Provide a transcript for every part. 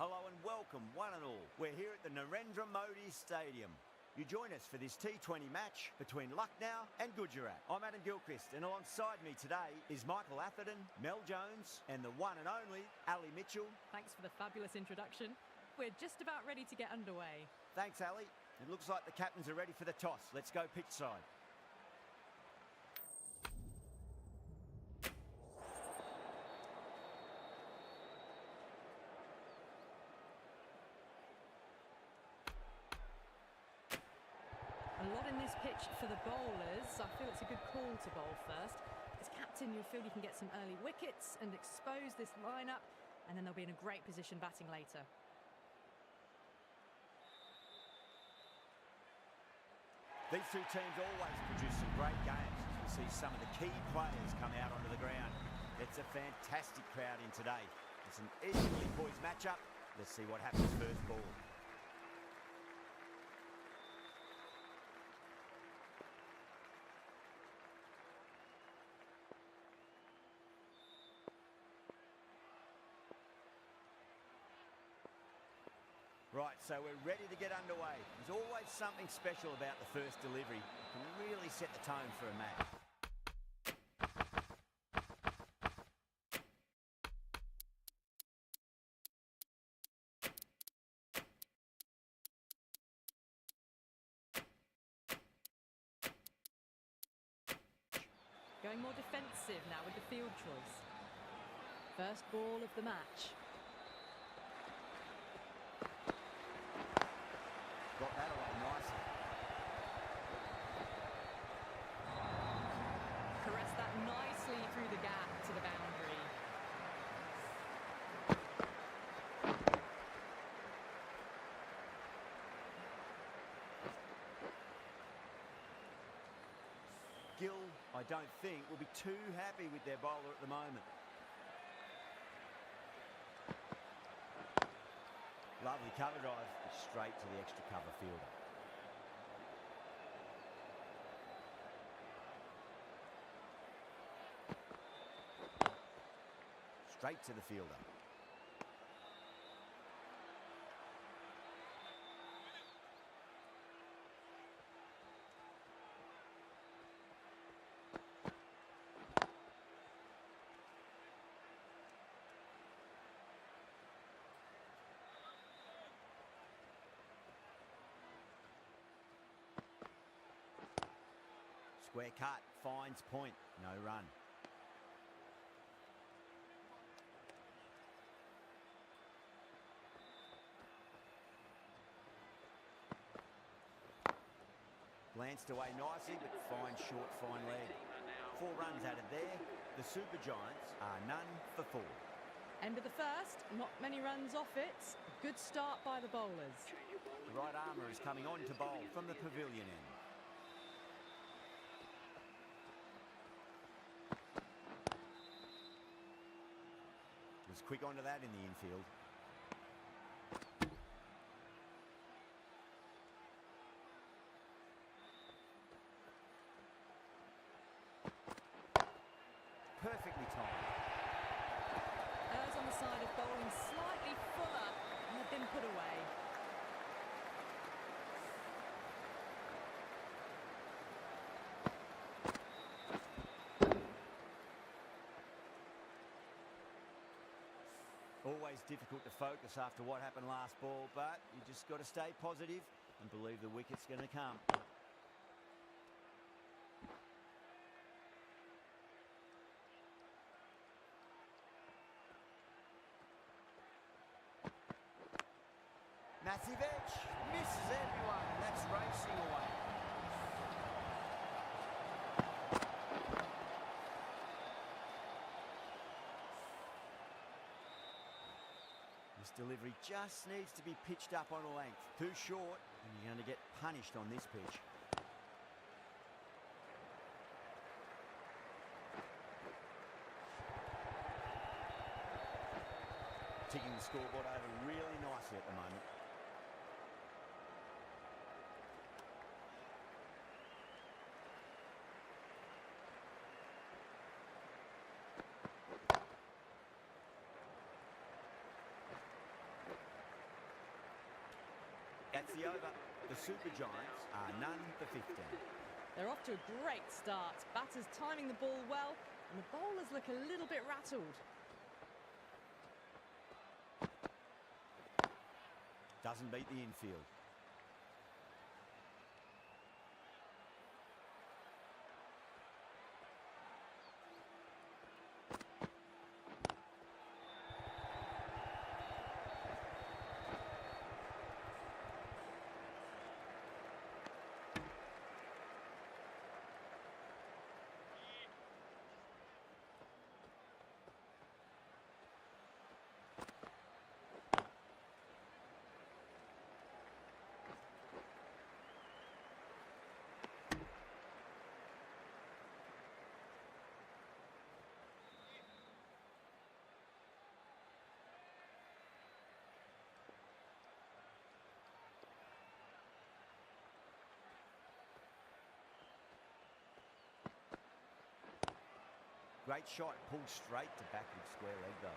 Hello and welcome, one and all. We're here at the Narendra Modi Stadium. You join us for this T20 match between Lucknow and Gujarat. I'm Adam Gilchrist, and alongside me today is Michael Atherton, Mel Jones, and the one and only Ali Mitchell. Thanks for the fabulous introduction. We're just about ready to get underway. Thanks, Ali. It looks like the captains are ready for the toss. Let's go pitch side. A lot in this pitch for the bowlers. I feel it's a good call to bowl first. As captain, you'll feel you can get some early wickets and expose this lineup, and then they'll be in a great position batting later. These two teams always produce some great games as we see some of the key players come out onto the ground. It's a fantastic crowd in today. It's an evenly poised matchup. Let's see what happens first ball. Right, so we're ready to get underway. There's always something special about the first delivery. It can really set the tone for a match. Going more defensive now with the field choice. First ball of the match. Got that away nicely. Caress that nicely through the gap to the boundary. Gill, I don't think, will be too happy with their bowler at the moment. Lovely cover drive, straight to the extra cover fielder. Straight to the fielder. Square cut, finds point, no run. Glanced away nicely, but fine short, fine leg. 4 runs added there. The Super Giants are none for 4. End of the first, not many runs off it. Good start by the bowlers. The right armour is coming on to bowl from the pavilion end. Was quick onto that in the infield. Perfectly timed. Errs on the side of bowling slightly fuller and have been put away. Always difficult to focus after what happened last ball, but you just got to stay positive and believe the wicket's going to come. Massive edge, misses everyone, that's racing away. This delivery just needs to be pitched up on a length. Too short, and you're going to get punished on this pitch. Ticking the scoreboard over really nicely at the moment. That's the over. The Super Giants are none for 15. They're off to a great start. Batters timing the ball well, and the bowlers look a little bit rattled. Doesn't beat the infield. Great shot, pulled straight to backward square leg though.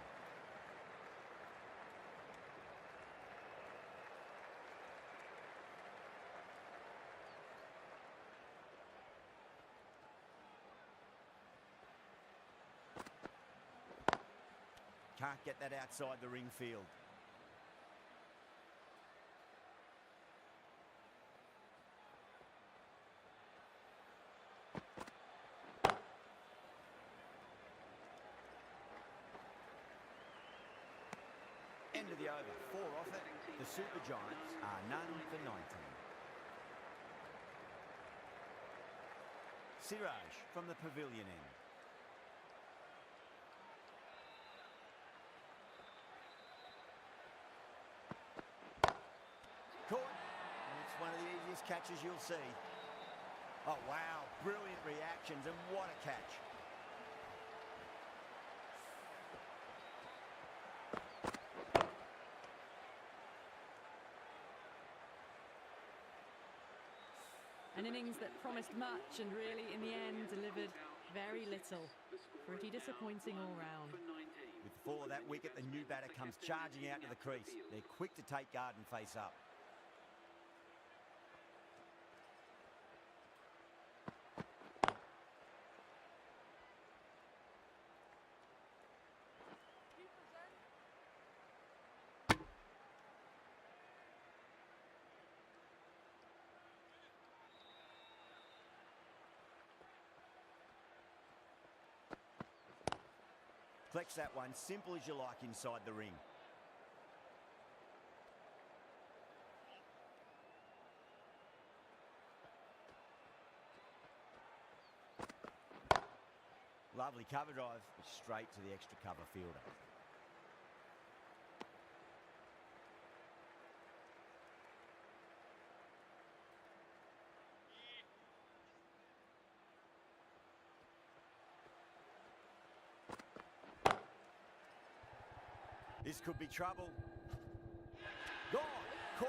Can't get that outside the ring field. End of the over, 4 off it. The Super Giants are none for 19. Siraj from the pavilion end. Caught. It's one of the easiest catches you'll see. Oh wow, brilliant reactions and what a catch. An innings that promised much and really, in the end, delivered very little. Pretty disappointing all round. With the fall of that wicket, the new batter comes charging out to the crease. They're quick to take guard and face up. Flex that one, simple as you like inside the ring. Lovely cover drive, straight to the extra cover fielder. This could be trouble. Gone, caught.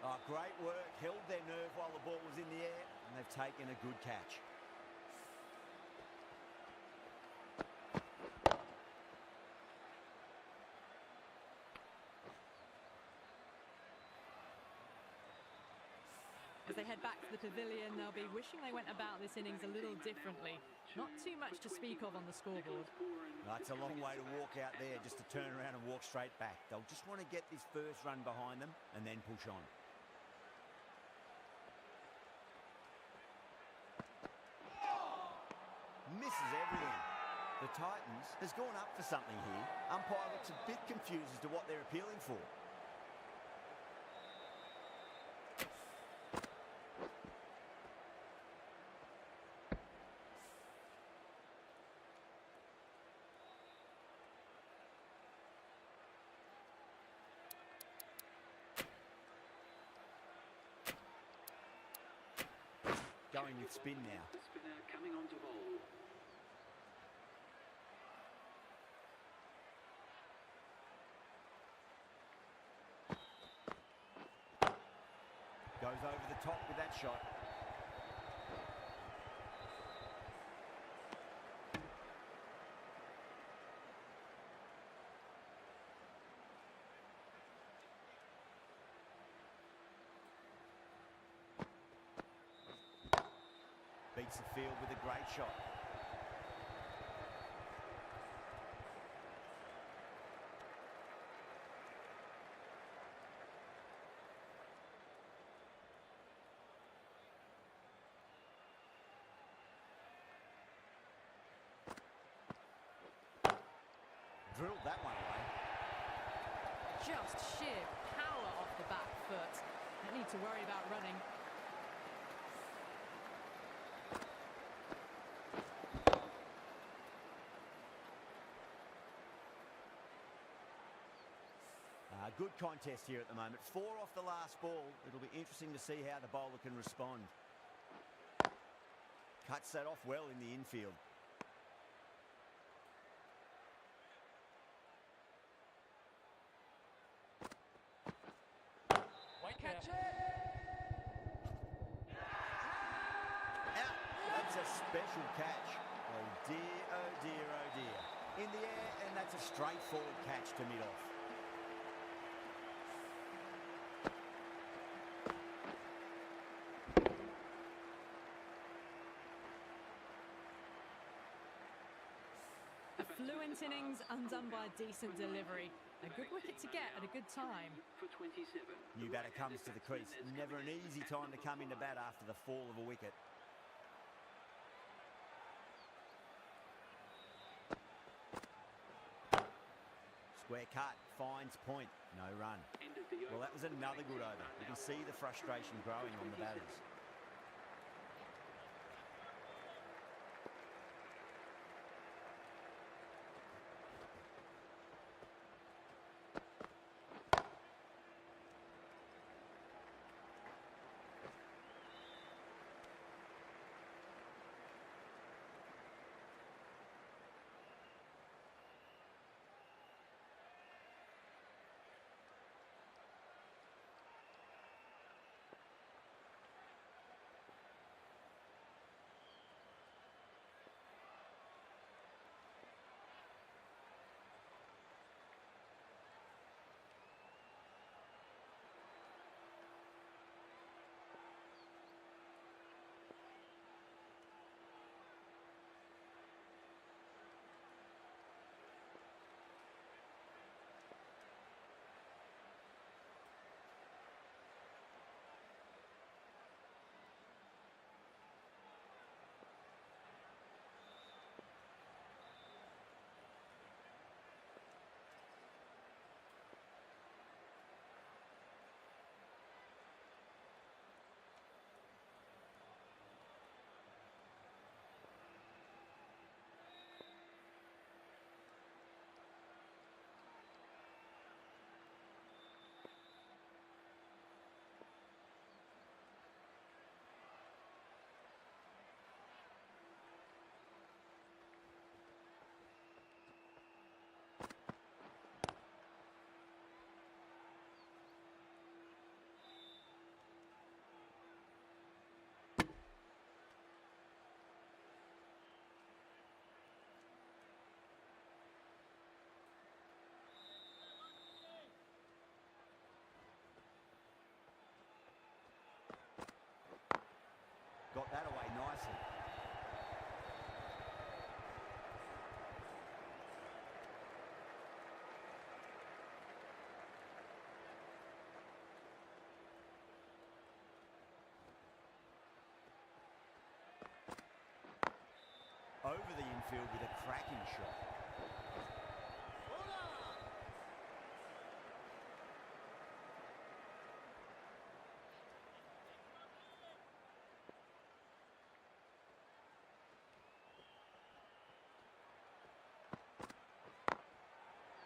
Oh, great work. Held their nerve while the ball was in the air, and they've taken a good catch. As they head back to the pavilion, they'll be wishing they went about this innings a little differently. Not too much to speak of on the scoreboard. It's a long way to walk out there just to turn around and walk straight back. They'll just want to get this first run behind them and then push on. Misses everything. The Titans has gone up for something here. Umpire looks a bit confused as to what they're appealing for. Going with spin now. The spinner coming on to bowl. Goes over the top with that shot. reads the field with a great shot. Drilled that one away. Just sheer power off the back foot. Don't need to worry about running. Good contest here at the moment. 4 off the last ball. It'll be interesting to see how the bowler can respond. Cuts that off well in the infield. Catch it! Out. That's a special catch. Oh dear, oh dear, oh dear. In the air, and that's a straightforward catch to mid-off. A fluent innings undone by a decent delivery. A good wicket to get at a good time. For 27. New batter comes to the crease. Never an easy time to come into bat after the fall of a wicket. Square cut, finds point, no run. End of the Well, over. that was another good over. You can see the frustration growing on the batters. Got that away nicely. Over the infield with a cracking shot.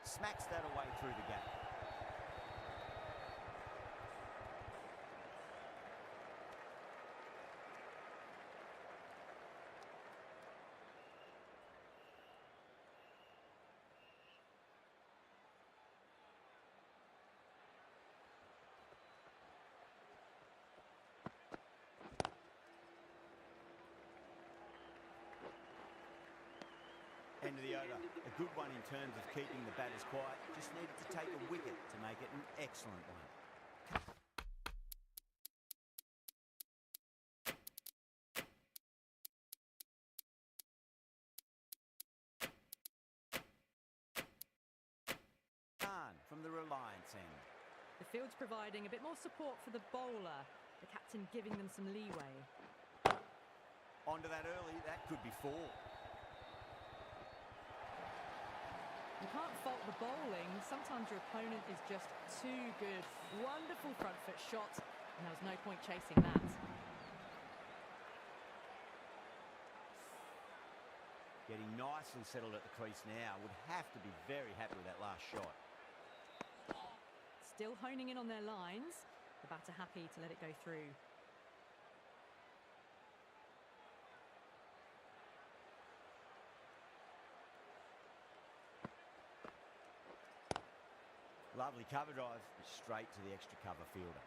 Smacks that away through the gap. End of the over. A good one in terms of keeping the batters quiet. Just needed to take a wicket to make it an excellent one. The field's providing a bit more support for the bowler, the captain giving them some leeway. Onto that early, that could be 4. You can't fault the bowling. Sometimes your opponent is just too good. Wonderful front foot shot, and there was no point chasing that. Getting nicely settled at the crease now. Would have to be very happy with that last shot. Still honing in on their lines. The batter happy to let it go through. Lovely cover drive, straight to the extra cover fielder.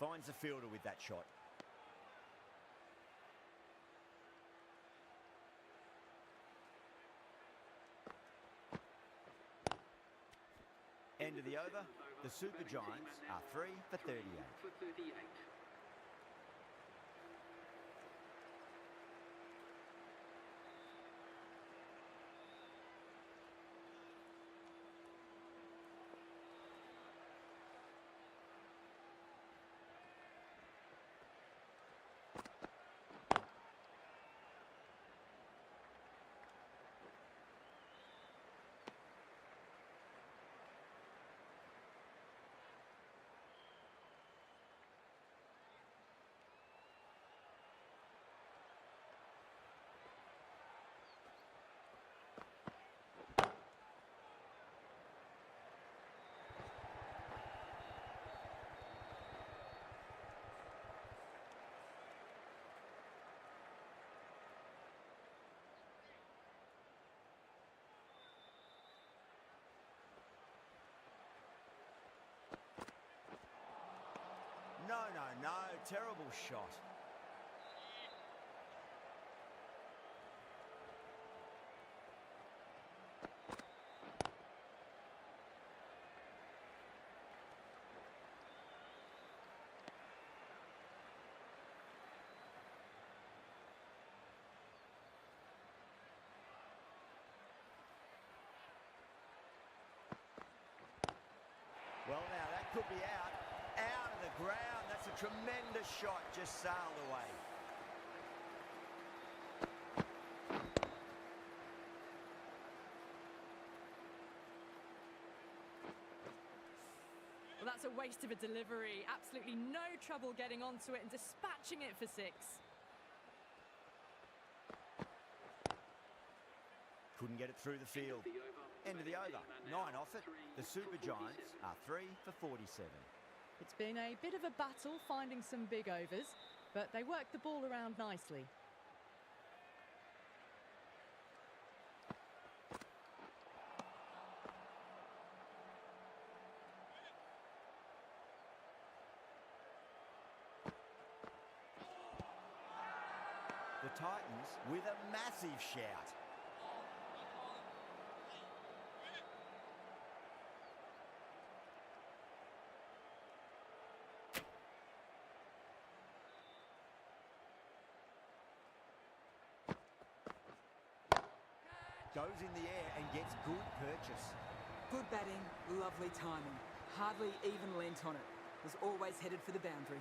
Finds the fielder with that shot. End of the over. The Super Giants are 3 for 38. For 38. No, terrible shot. Well, now that could be out of the ground. That's a tremendous shot, just sailed away. Well, that's a waste of a delivery. Absolutely no trouble getting onto it and dispatching it for 6. Couldn't get it through the field. End of the over. 9 off it. The Super Giants are 3 for 47. It's been a bit of a battle finding some big overs, but they worked the ball around nicely. The Titans with a massive shout. Goes in the air and gets good purchase. Good batting, lovely timing. Hardly even leant on it. Was always headed for the boundary.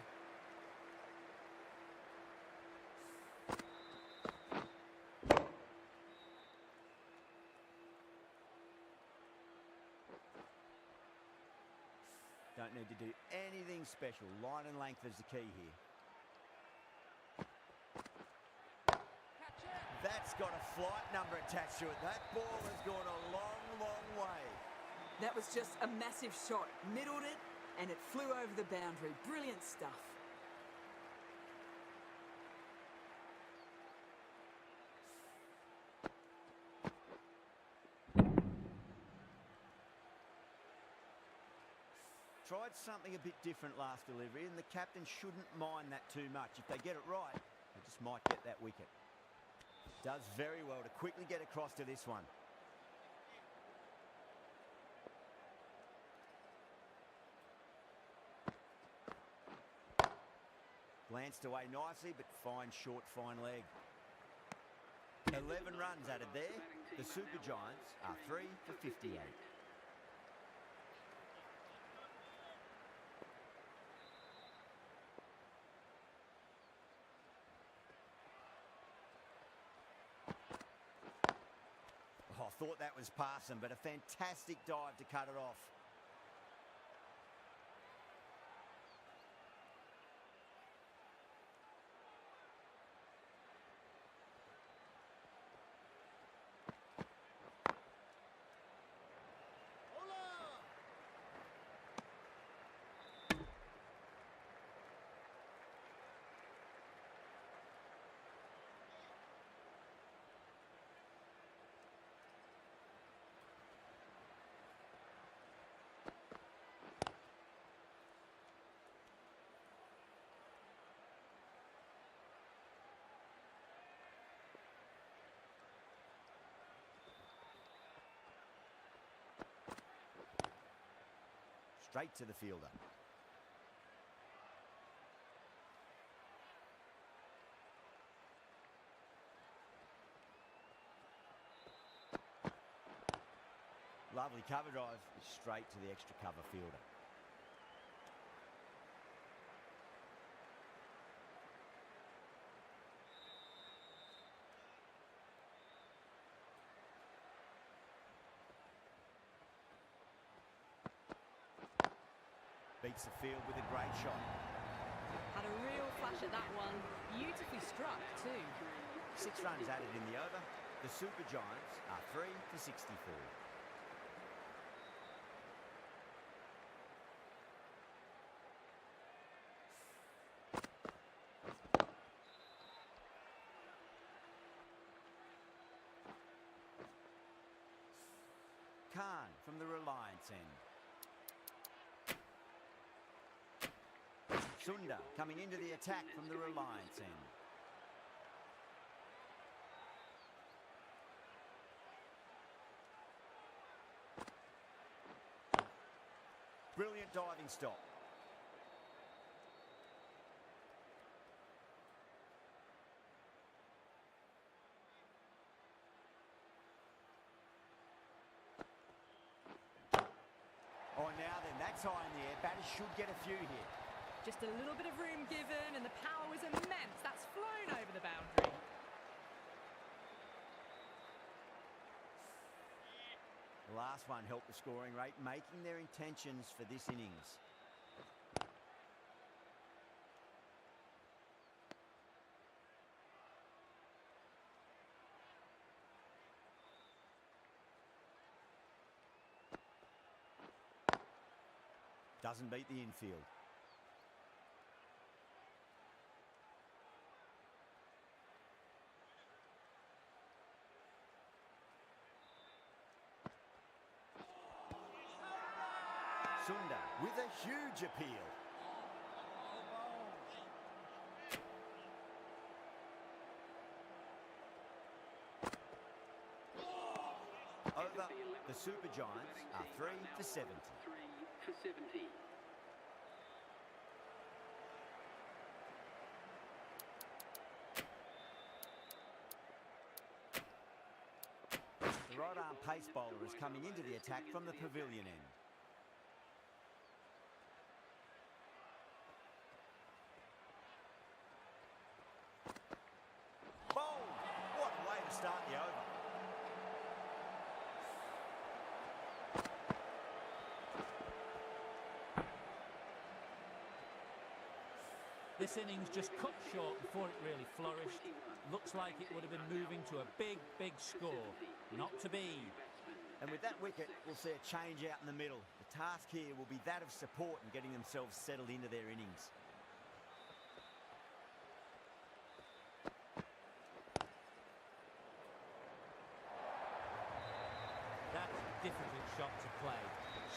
Don't need to do anything special. Line and length is the key here. That's got a flight number attached to it. That ball has gone a long way. That was just a massive shot. Middled it, and it flew over the boundary. Brilliant stuff. Tried something a bit different last delivery, and the captain shouldn't mind that too much. If they get it right, they just might get that wicket. Does very well to quickly get across to this one. Glanced away nicely, but fine short, fine leg. 11 runs added there. The Super Giants are 3 for 58. Oh, I thought that was passing, but a fantastic dive to cut it off. Straight to the fielder. Lovely cover drive, straight to the extra cover fielder. Beats the field with a great shot. Had a real flash at that one. Beautifully struck too. 6 runs added in the over. The Super Giants are 3 for 64. Khan from the Reliance end. Sunda coming into the attack from the Reliance end. Brilliant diving stop. Oh, now then, that's high in the air. Batters should get a few here. Just a little bit of room given, and the power was immense. That's flown over the boundary. The last one helped the scoring rate, making their intentions for this innings. Doesn't beat the infield. Sunda with a huge appeal. Over, the Super Giants are 3 for 70. 3 for 70. The right arm pace bowler is coming into the attack from the pavilion end. Bowled! What a way to start the over. This innings just cut short before it really flourished. Looks like it would have been moving to a big, big score. Not to be. And with that wicket, we'll see a change out in the middle. The task here will be that of support and getting themselves settled into their innings. That's a difficult shot to play.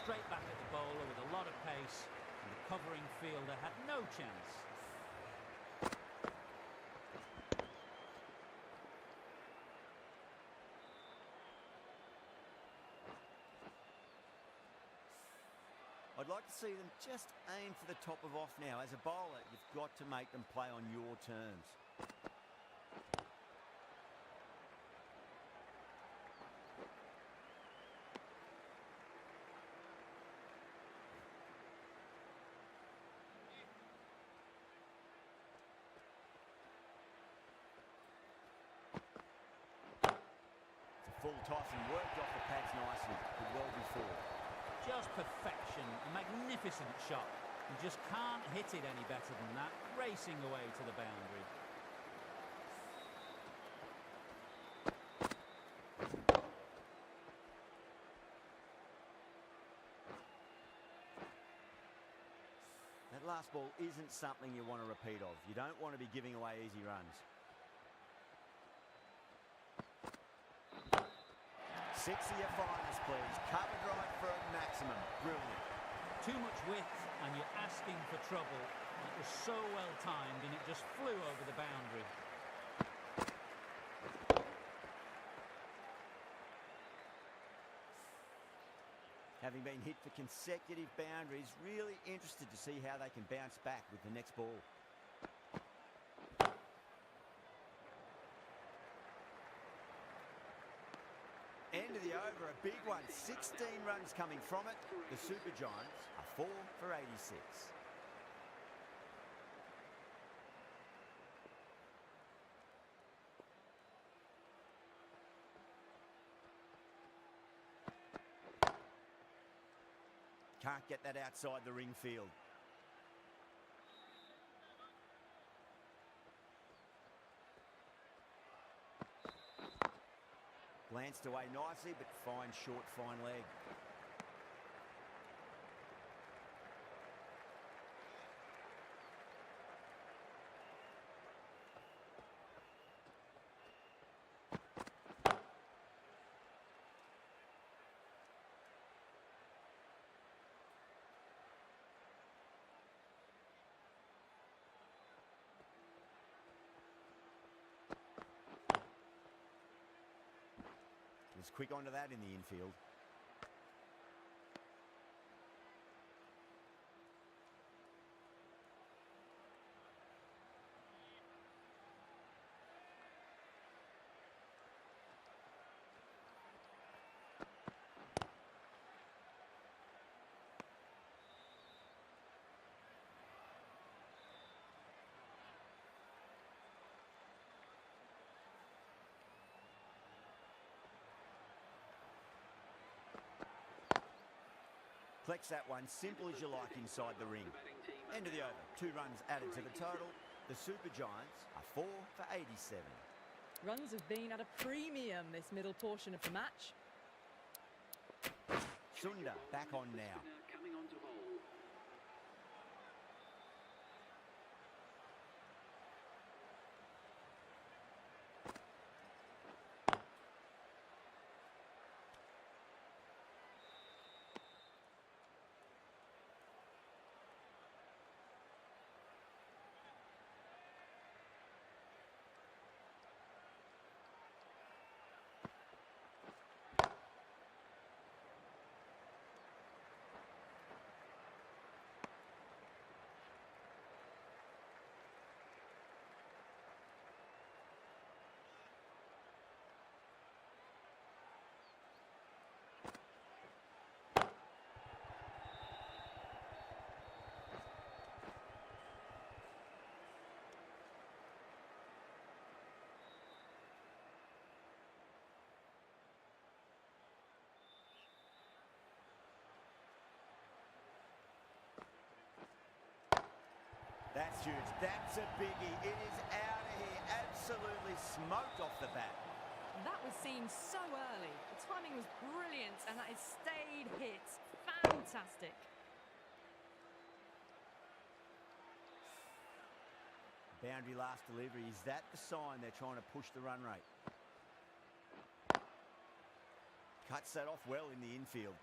straight back at the bowler with a lot of pace, and the covering fielder had no chance. I'd like to see them just aim for the top of off now. As a bowler, you've got to make them play on your terms. It's a full toss and worked off the pads nicely, but well before. Just perfection, a magnificent shot. You just can't hit it any better than that, racing away to the boundary. That last ball isn't something you want to repeat of. You don't want to be giving away easy runs. 6 of your finest, please. Cover drive for a maximum. Brilliant. Too much width and you're asking for trouble. It was so well timed and it just flew over the boundary. Having been hit for consecutive boundaries, really interested to see how they can bounce back with the next ball. End of the over, a big one. 16 runs coming from it. The Super Giants are 4 for 86. Can't get that outside the ring field. Glanced away nicely, but fine short, fine leg. Was quick onto that in the infield. Flex that one, simple as you like inside the ring. End of the over, 2 runs added to the total. The Super Giants are 4 for 87. Runs have been at a premium this middle portion of the match. Sunda back on now. Coming on to bowl. That's huge. That's a biggie. It is out of here. Absolutely smoked off the bat. That was seen so early. The timing was brilliant, and that is stayed hit. Fantastic. Boundary last delivery. Is that the sign they're trying to push the run rate? Cuts that off well in the infield.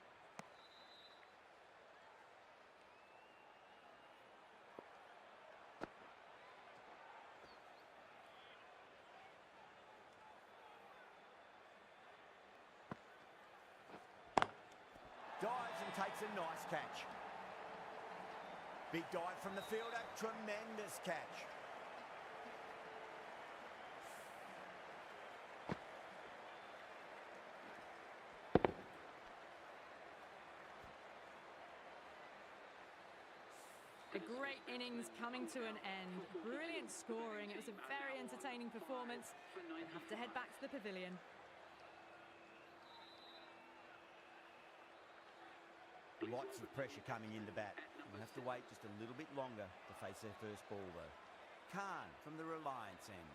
takes a nice catch. Big dive from the fielder, tremendous catch. A great innings coming to an end. Brilliant scoring. It was a very entertaining performance. We'll have to head back to the pavilion. Lots of pressure coming in the bat. We'll have to wait just a little bit longer to face their first ball though. Khan from the Reliance end.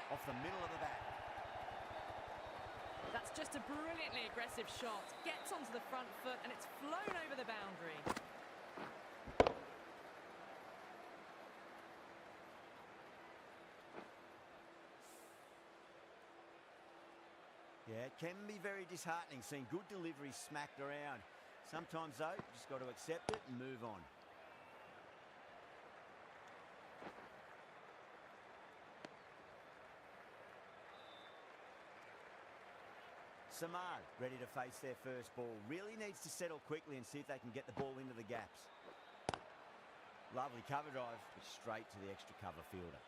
Off the middle of the bat. That's just a brilliantly aggressive shot. Gets onto the front foot and it's flown over the boundary. Yeah, it can be very disheartening seeing good deliveries smacked around. Sometimes though, you just got to accept it and move on. Samad ready to face their first ball. Really needs to settle quickly and see if they can get the ball into the gaps. Lovely cover drive, but straight to the extra cover fielder.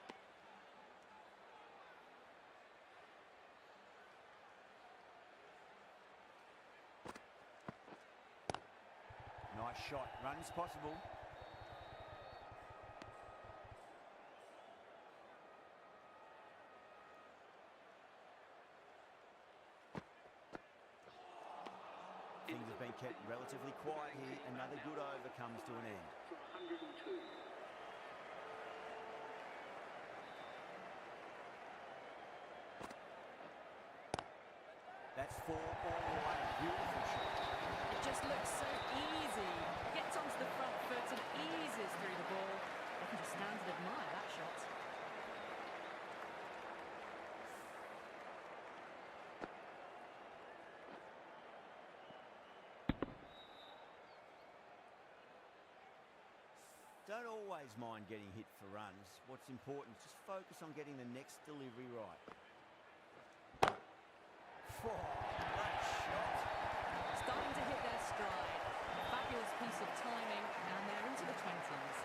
Nice shot, runs possible. Things have been kept relatively quiet here. Another good over comes to an end. For 102. That's 4 all the way. Beautiful shot. It just looks so easy. Gets onto the front foot and eases through the ball. I can just stand and admire that shot. Don't always mind getting hit for runs. What's important is just focus on getting the next delivery right. Oh, great shot. Starting to hit their stride. Fabulous piece of timing, and they're into the 20s.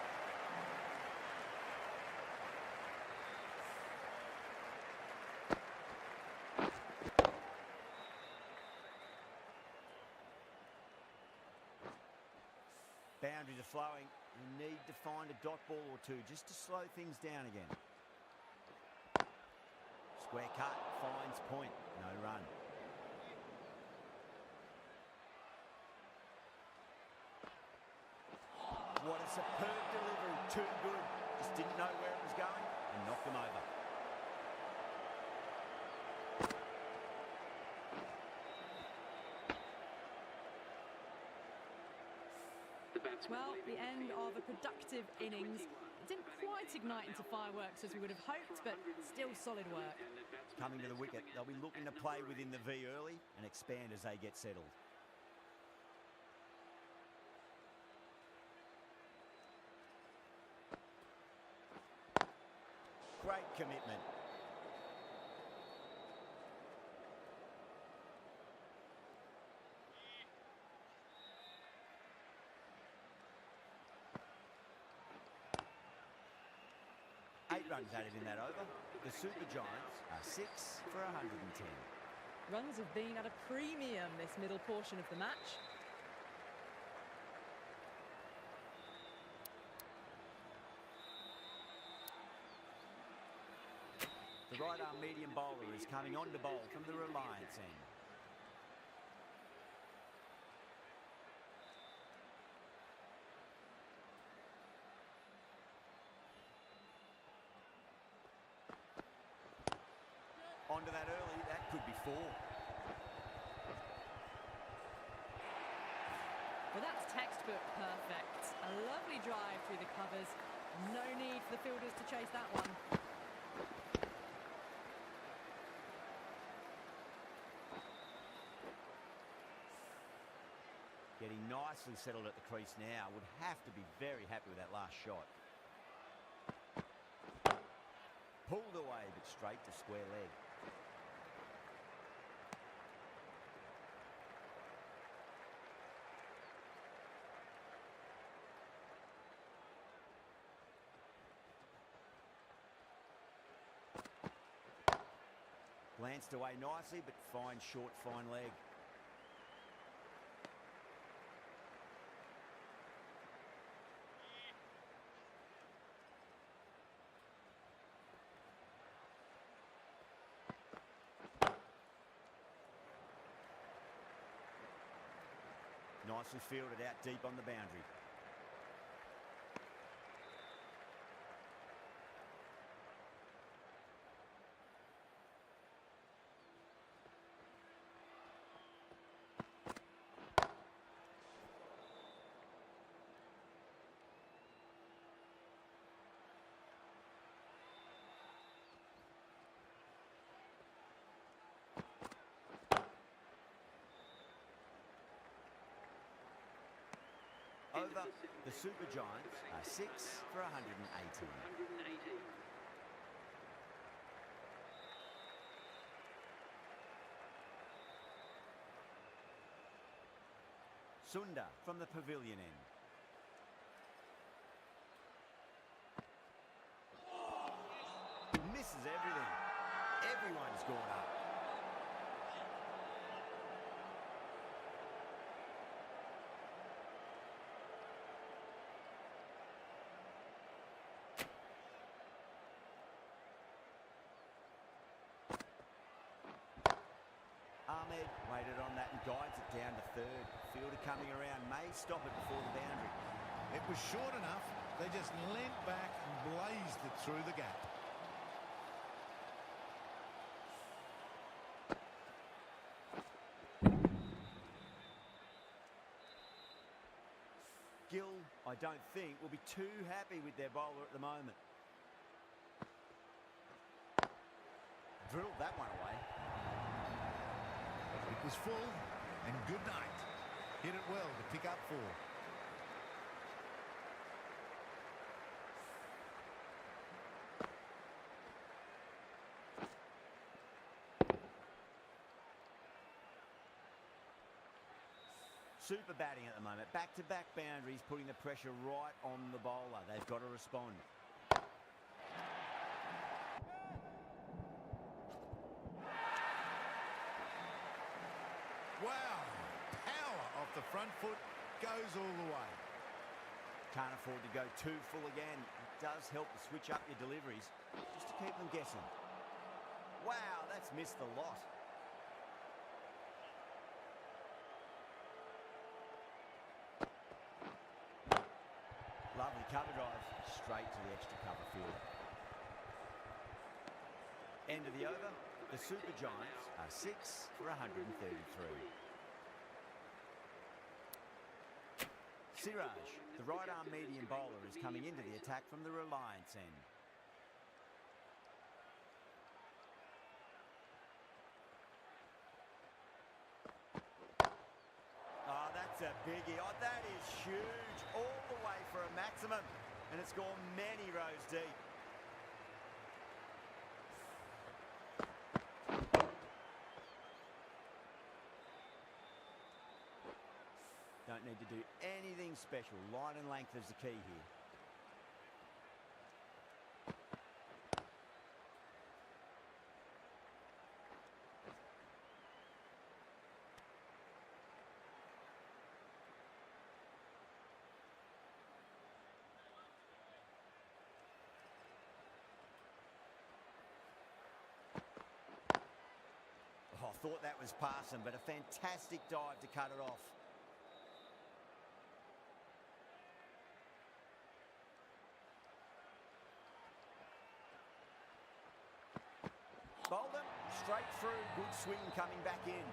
Boundaries are flowing. You need to find a dot ball or two just to slow things down again. Square cut, finds point, no run. What a superb delivery, too good. Just didn't know where it was going and knocked them over. Well, the end of a productive innings. It didn't quite ignite into fireworks as we would have hoped, but still solid work. Coming to the wicket, they'll be looking to play within the V early and expand as they get settled. Great commitment. Runs added in that over. The Super Giants are 6 for 110. Runs have been at a premium this middle portion of the match. The right arm medium bowler is coming on to bowl from the Reliance end. Onto that early, that could be 4. Well, that's textbook perfect. A lovely drive through the covers. No need for the fielders to chase that one. Getting nicely settled at the crease now. Would have to be very happy with that last shot. Pulled away, but straight to square leg. Glanced away nicely, but fine short, fine leg. Nicely fielded out deep on the boundary. Over, the Super Giants are 6 for 118. 118. Sunda from the pavilion end. Misses everything. Everyone's gone up. Ahmed waited on that and guides it down to third. Fielder coming around may stop it before the boundary. It was short enough. They just leant back and blazed it through the gap. Gill, I don't think, will be too happy with their bowler at the moment. Drilled that one away. It was full, and good night. Hit it well to pick up 4. Super batting at the moment. Back-to-back boundaries, putting the pressure right on the bowler. They've got to respond. Wow! Power off the front foot, goes all the way. Can't afford to go too full again. It does help to switch up your deliveries, just to keep them guessing. Wow, that's missed the lot. Lovely cover drive, straight to the extra cover field. End of the over, the Super Giants are 6 for 133. Siraj, the right-arm medium bowler, is coming into the attack from the Reliance end. Oh, that's a biggie. Oh, that is huge. All the way for a maximum. And it's gone many rows deep. Don't need to do anything special. Line and length is the key here. Oh, I thought that was passing, but a fantastic dive to cut it off. Bowled them straight through. Good swing coming back in.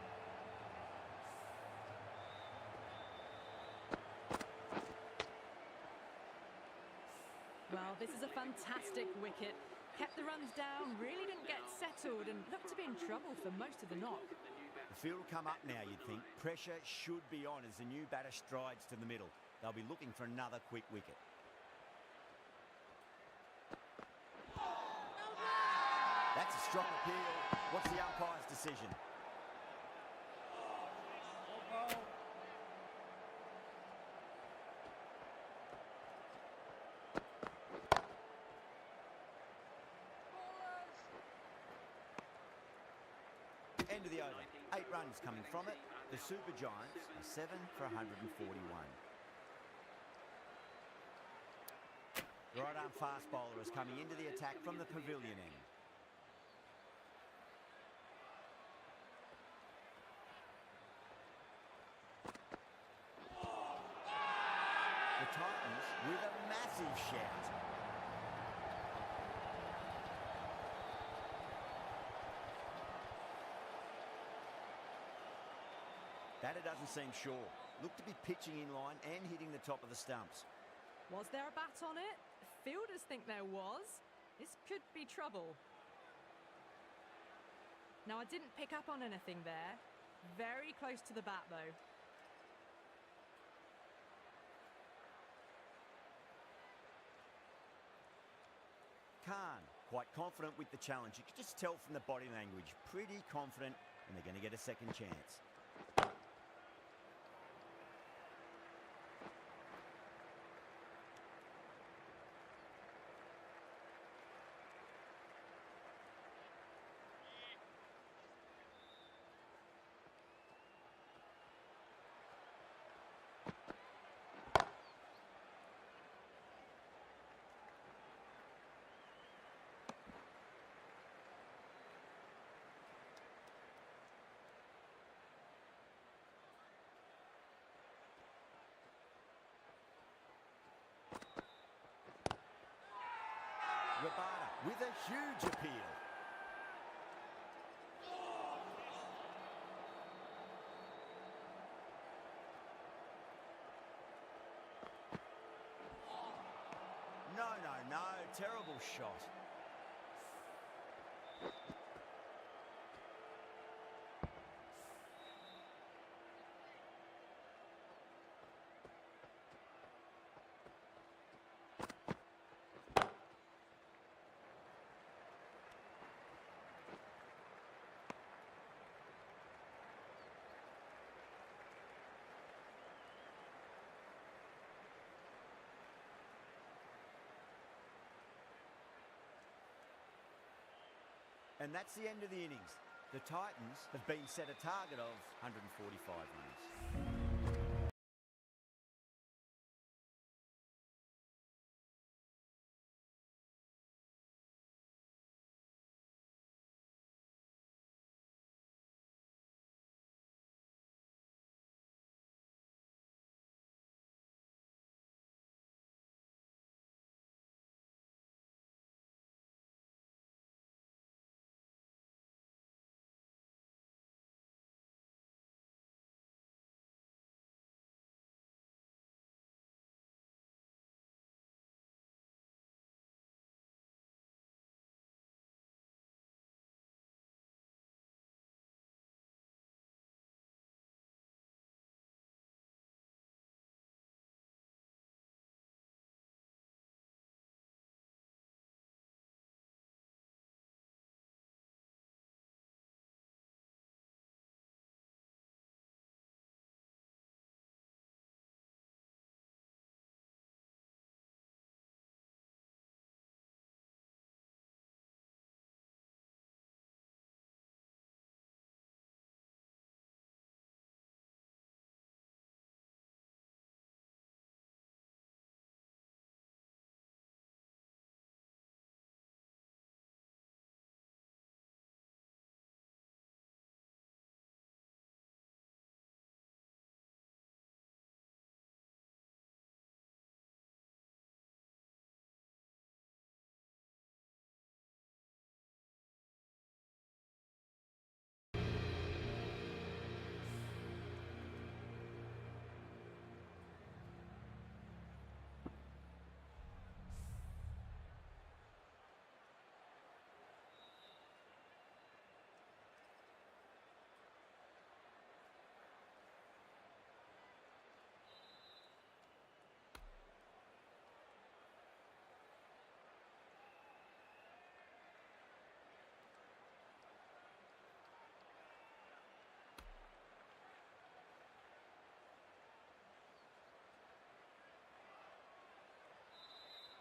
Well, this is a fantastic wicket. Kept the runs down, really didn't get settled and looked to be in trouble for most of the knock. The field will come up now, you'd think. Pressure should be on as the new batter strides to the middle. They'll be looking for another quick wicket. That's a strong appeal. What's the umpire's decision? End of the over. 8 runs coming from it. The Super Giants are 7 for 141. The right-arm fast bowler is coming into the attack from the pavilion end. The Titans with a massive shout. Batter doesn't seem sure. Looked to be pitching in line and hitting the top of the stumps. Was there a bat on it? Fielders think there was. This could be trouble. Now, I didn't pick up on anything there. Very close to the bat, though. Khan, quite confident with the challenge. You can just tell from the body language. Pretty confident, and they're going to get a second chance. Rabada with a huge appeal. No, terrible shot. And that's the end of the innings. The Titans have been set a target of 145 runs.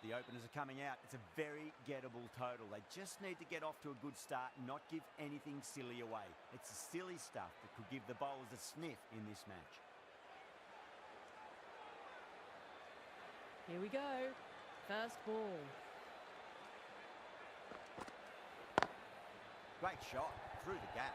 The openers are coming out. It's a very gettable total. They just need to get off to a good start and not give anything silly away. It's the silly stuff that could give the bowlers a sniff in this match. Here we go. First ball. Great shot through the gap.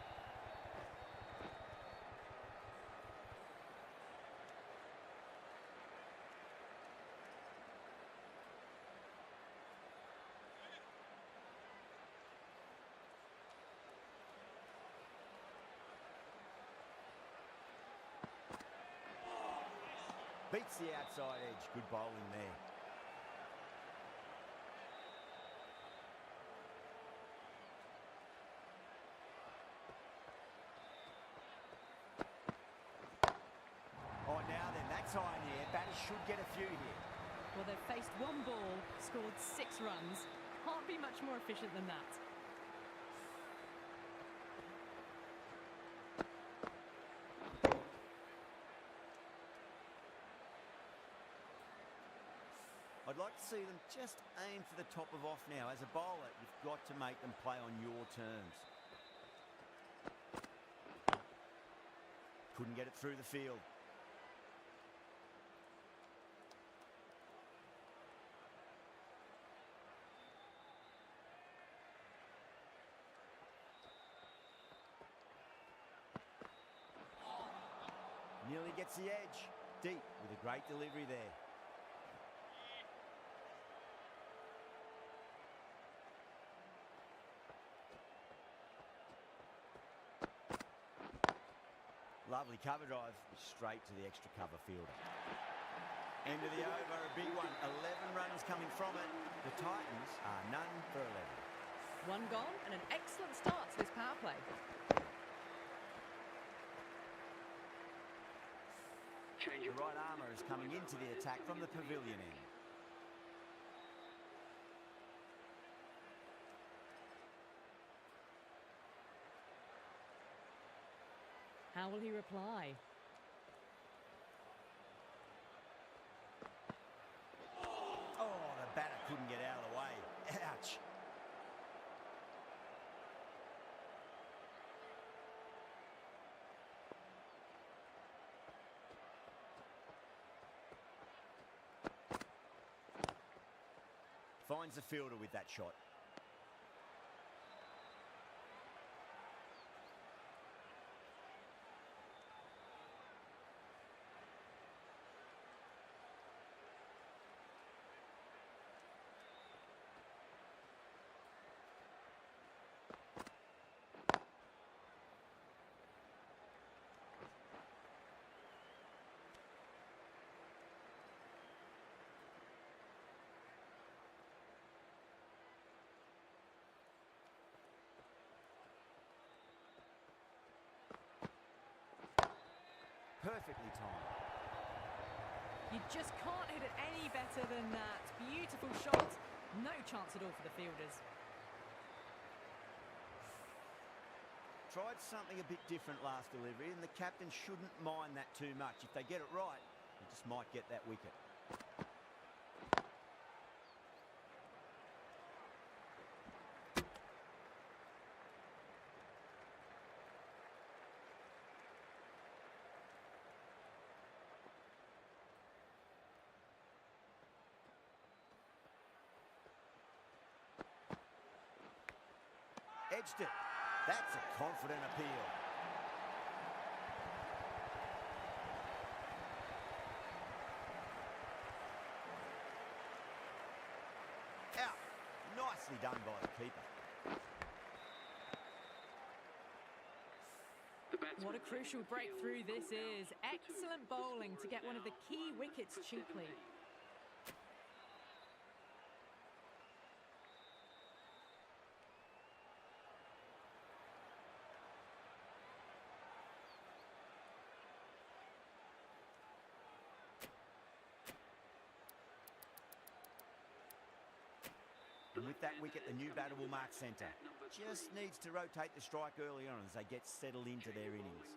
Beats the outside edge. Good bowling there. Oh, now then, that's high in the air. Batters should get a few here. Well, they've faced one ball, scored 6 runs. Can't be much more efficient than that. I'd like to see them just aim for the top of off now. As a bowler, you've got to make them play on your terms. Couldn't get it through the field. Nearly gets the edge. Deep with a great delivery there. Lovely cover drive, straight to the extra cover fielder. End of the over, a big one. 11 runs coming from it. The Titans are none for 11. One gone and an excellent start to this power play. The right armour is coming into the attack from the pavilion end. How will he reply? Oh, the batter couldn't get out of the way. Ouch. Finds the fielder with that shot. Perfectly timed. You just can't hit it any better than that. Beautiful shot. No chance at all for the fielders. Tried something a bit different last delivery, and the captain shouldn't mind that too much. If they get it right, they just might get that wicket. Edged it. That's a confident appeal. Out. Nicely done by the keeper. What a crucial breakthrough this is. Excellent bowling to get one of the key wickets cheaply. And with that wicket, the new batter will mark centre. Just needs to rotate the strike early on as they get settled into their innings.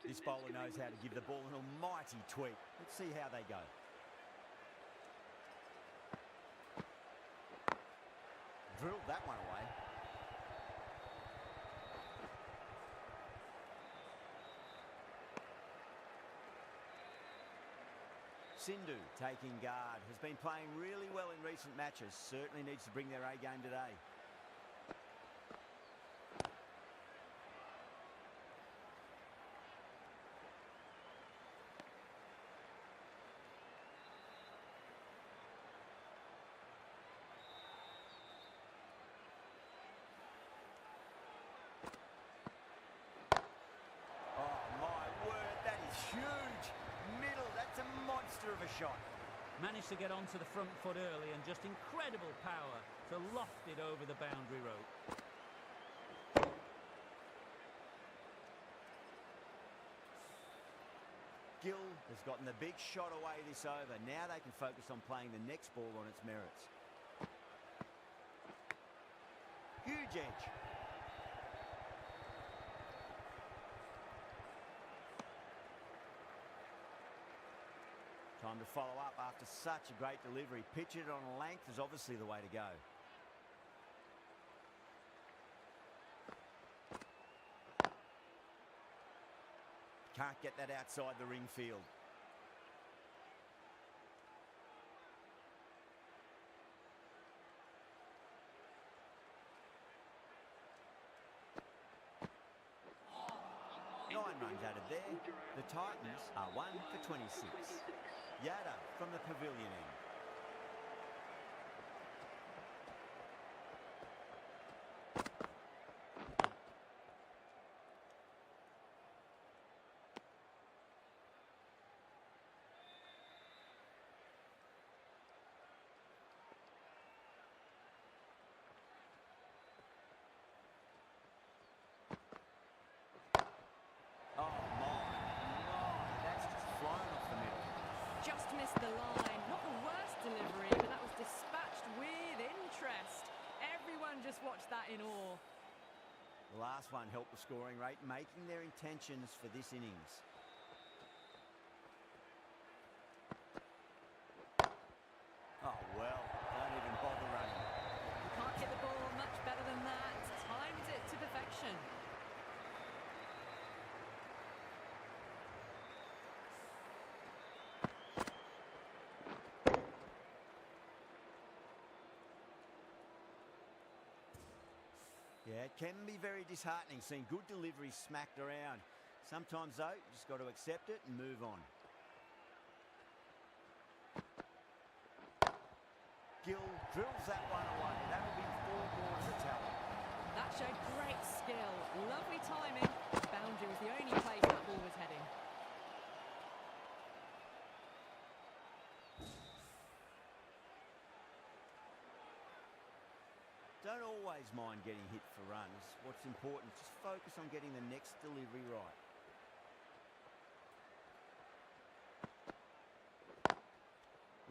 This bowler knows how to give the ball an almighty tweak. Let's see how they go. drilled that one away. Sindhu taking guard, has been playing really well in recent matches, certainly needs to bring their A game today. Oh my word, that is huge! Middle, that's a monster of a shot. Managed to get onto the front foot early and just incredible power to loft it over the boundary rope. Gill has gotten the big shot away this over. Now they can focus on playing the next ball on its merits. Huge edge. Time to follow up after such a great delivery. Pitch it on a length is obviously the way to go. Can't get that outside the ring field. Nine runs added there. The Titans are 1 for 26. Yada from the pavilion end. Oh my, that's just flown off the middle. Just missed the line. Not the worst delivery, but that was dispatched with interest. Everyone just watched that in awe. The last one helped the scoring rate, making their intentions for this innings. Oh well, don't even bother running. You can't hit the ball much better than that. Timed it to perfection. Yeah, it can be very disheartening seeing good deliveries smacked around. Sometimes, though, you just got to accept it and move on. Gill drills that one away. That'll be 4 more to the tally. That showed great skill. Lovely timing. The boundary was the only place that ball was heading. Don't always mind getting hit for runs. What's important is just focus on getting the next delivery right.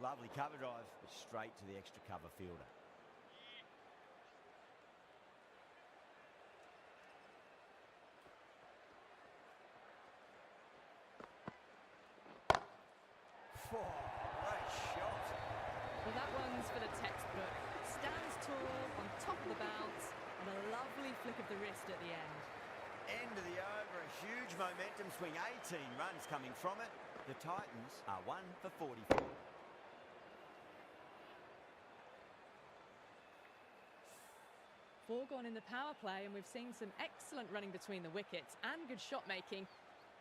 Lovely cover drive, but straight to the extra cover fielder. Oh, great shot. Well, that one's for the textbook. Stands tall, on top of the bounce, and a lovely flick of the wrist at the end. End of the over, a huge momentum swing, 18 runs coming from it. The Titans are 1 for 44. Four gone in the power play, and we've seen some excellent running between the wickets and good shot making,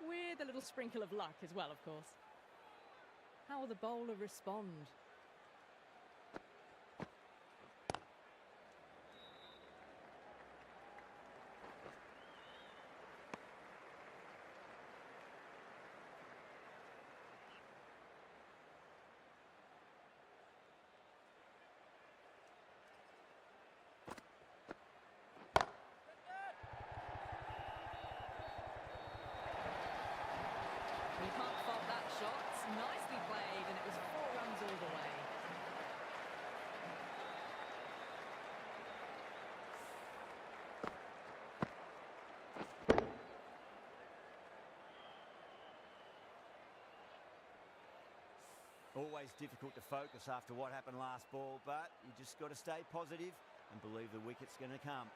with a little sprinkle of luck as well, of course. How will the bowler respond? You can't fault that shot. Nicely played, and it was 4 runs all the way. Always difficult to focus after what happened last ball, but you just got to stay positive and believe the wicket's going to come.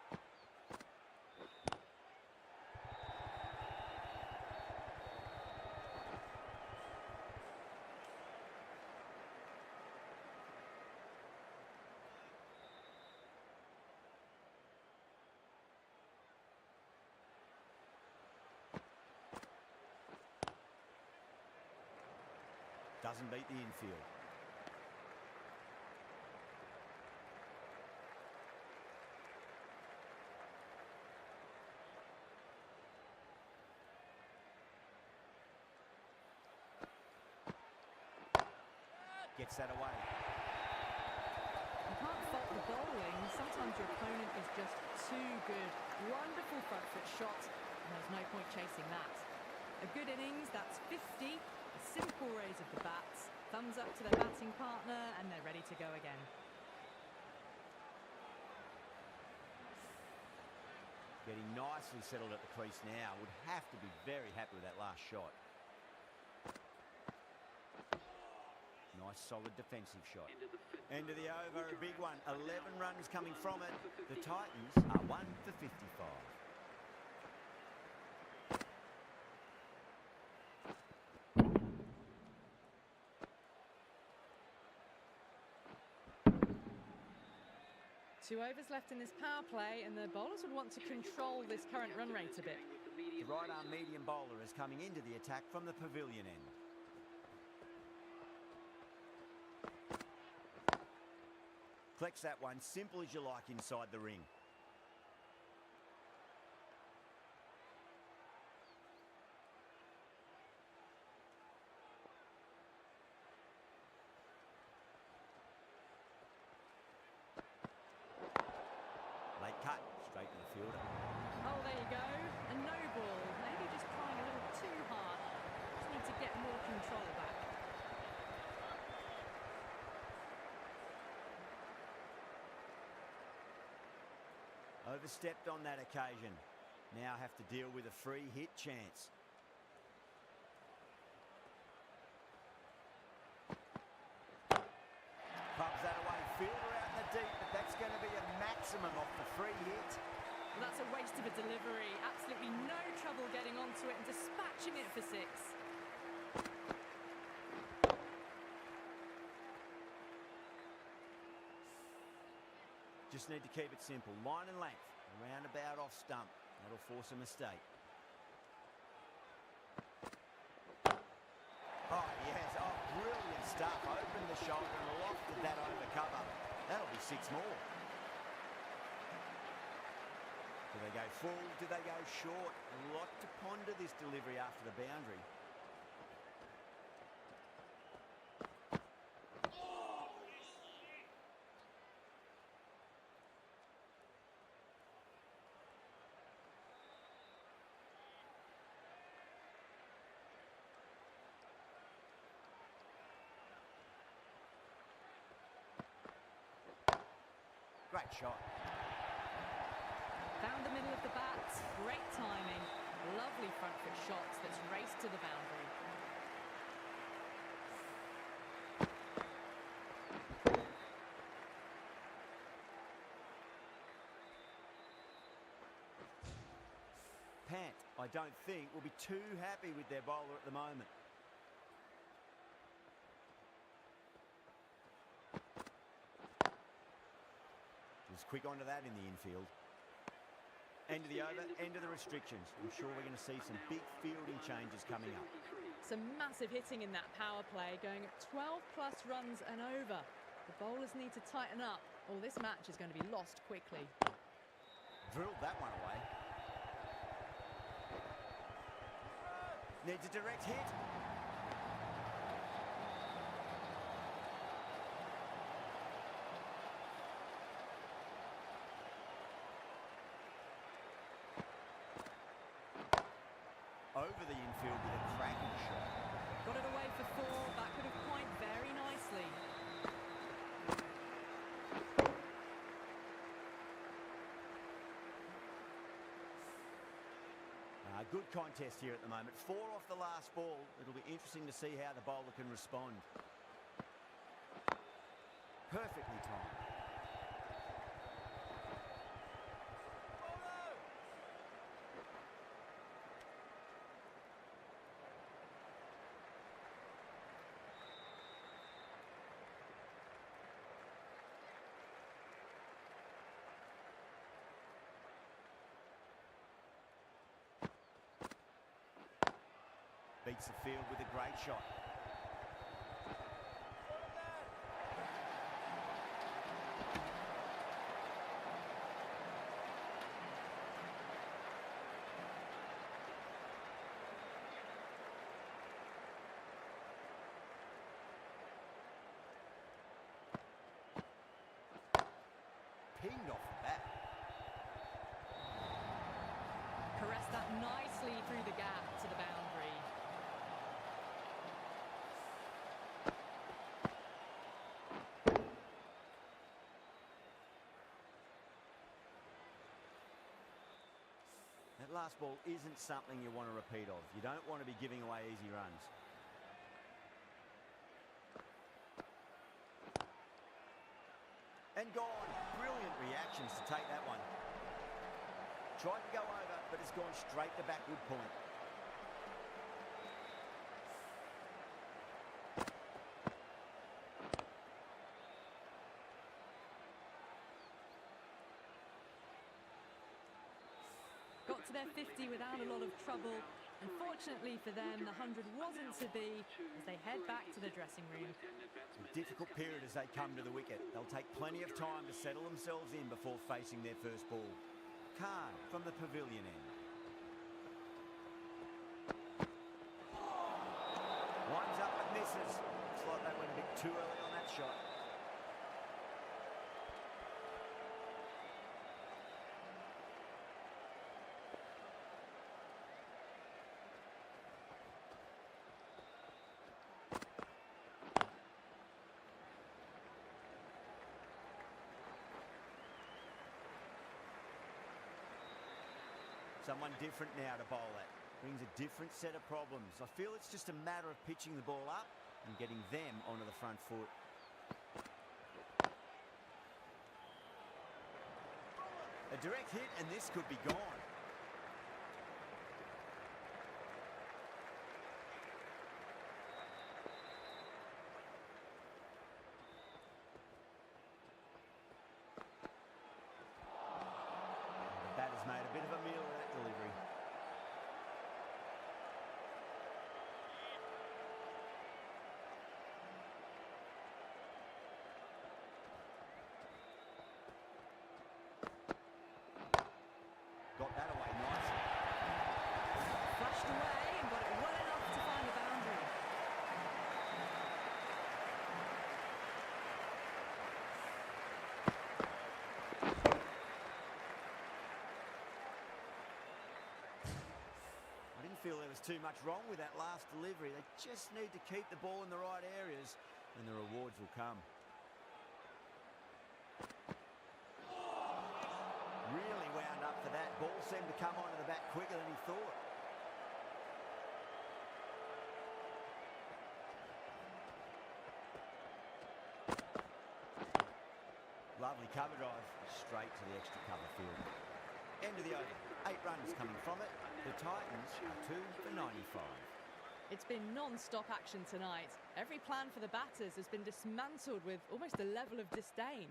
Doesn't beat the infield. Gets that away. You can't fault the bowling. Sometimes your opponent is just too good. Wonderful front foot shot, and there's no point chasing that. A good innings, that's 50. A simple raise of the bats. Thumbs up to their batting partner, and they're ready to go again. Getting nicely settled at the crease now. Would have to be very happy with that last shot. Nice solid defensive shot. End of the over, a big one. 11 runs coming from it. The Titans are 1 for 55. Two overs left in this power play, and the bowlers would want to control this current run rate a bit. The right-arm medium bowler is coming into the attack from the pavilion end. Collects that one, simple as you like, inside the ring. Late cut, straight to the fielder. Oh, there you go. A no ball. Maybe just trying a little too hard. Just need to get more control back. Overstepped on that occasion. Now have to deal with a free hit chance. Clubs that away, fielder out in the deep, but that's going to be a maximum off the free hit. Well, that's a waste of a delivery. Absolutely no trouble getting onto it and dispatching it for 6. Just need to keep it simple. Line and length. Roundabout off stump. That'll force a mistake. Oh, yes. Oh, brilliant stuff. Opened the shoulder and lofted that over cover. That'll be 6 more. Do they go full? Do they go short? A lot to ponder this delivery after the boundary. Great shot. Found the middle of the bat. Great timing. Lovely front foot shots that's raced to the boundary. Pant, I don't think, will be too happy with their bowler at the moment. Just quick onto that in the infield. End of the over, end of the restrictions. I'm sure we're going to see some big fielding changes coming up. Some massive hitting in that power play, going at 12 plus runs and over. The bowlers need to tighten up, or this match is going to be lost quickly. Drilled that one away. Needs a direct hit. Over the infield with a cracking shot. Got it away for 4. That could have point very nicely. Good contest here at the moment. 4 off the last ball. It'll be interesting to see how the bowler can respond. Perfectly timed. beats the field with a great shot. Pinged off the bat. Caress that nicely through the gap to the boundary. That last ball isn't something you want to repeat of. You don't want to be giving away easy runs. And gone. Brilliant reactions to take that one. Tried to go over, but it's gone straight to backward point. Got to their 50 without a lot of trouble. Unfortunately for them, the 100 wasn't to be as they head back to the dressing room. A difficult period as they come to the wicket. They'll take plenty of time to settle themselves in before facing their first ball. Khan from the pavilion end. Winds up but misses. Looks like they went a bit too early on that shot. Someone different now to bowl at. Brings a different set of problems. I feel it's just a matter of pitching the ball up and getting them onto the front foot. A direct hit and this could be gone. The batter's made a bit of a meal of that delivery. Got that away nicely. Flashed away and got it well enough to find the boundary. I didn't feel there was too much wrong with that last delivery. They just need to keep the ball in the right areas and the rewards will come. Really wound up for that. Ball seemed to come onto the bat quicker than he thought. Lovely cover drive, straight to the extra cover field. End of the over. 8 runs coming from it. The Titans are 2 for 95. It's been non-stop action tonight. Every plan for the batters has been dismantled with almost a level of disdain.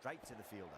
Straight to the fielder.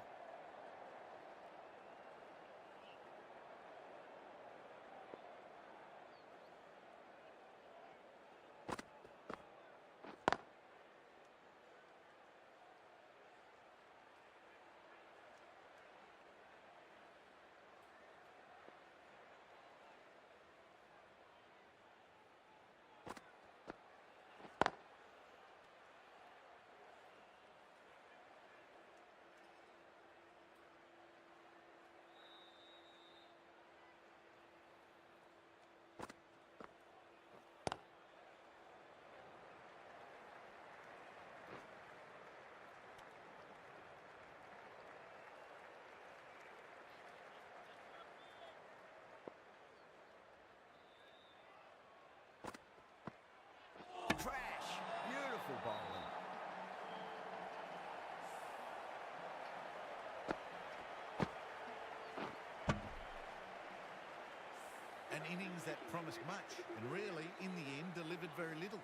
innings that promised much and really, in the end, delivered very little.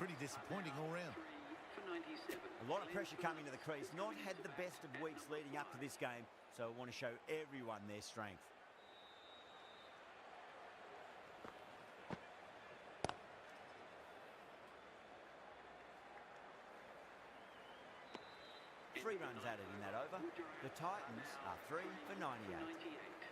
Pretty disappointing all round. For 97. A lot of pressure coming to the crease. Not had the best of weeks leading up to this game, so I want to show everyone their strength. Three runs added in that over. The Titans are 3 for 98. 98.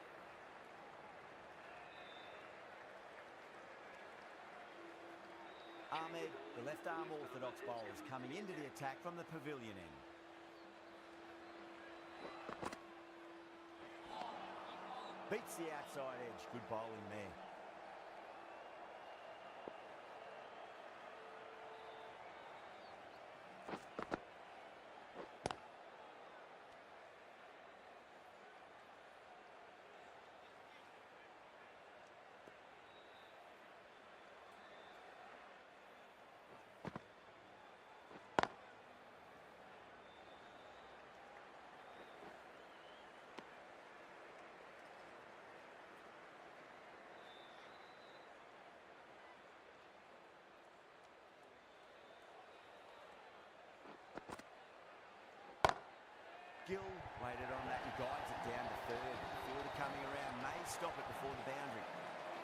Ahmed, the left-arm orthodox bowler, is coming into the attack from the pavilion end. Beats the outside edge. Good bowling there. Gill waited on that and guides it down to third. Fielder coming around may stop it before the boundary.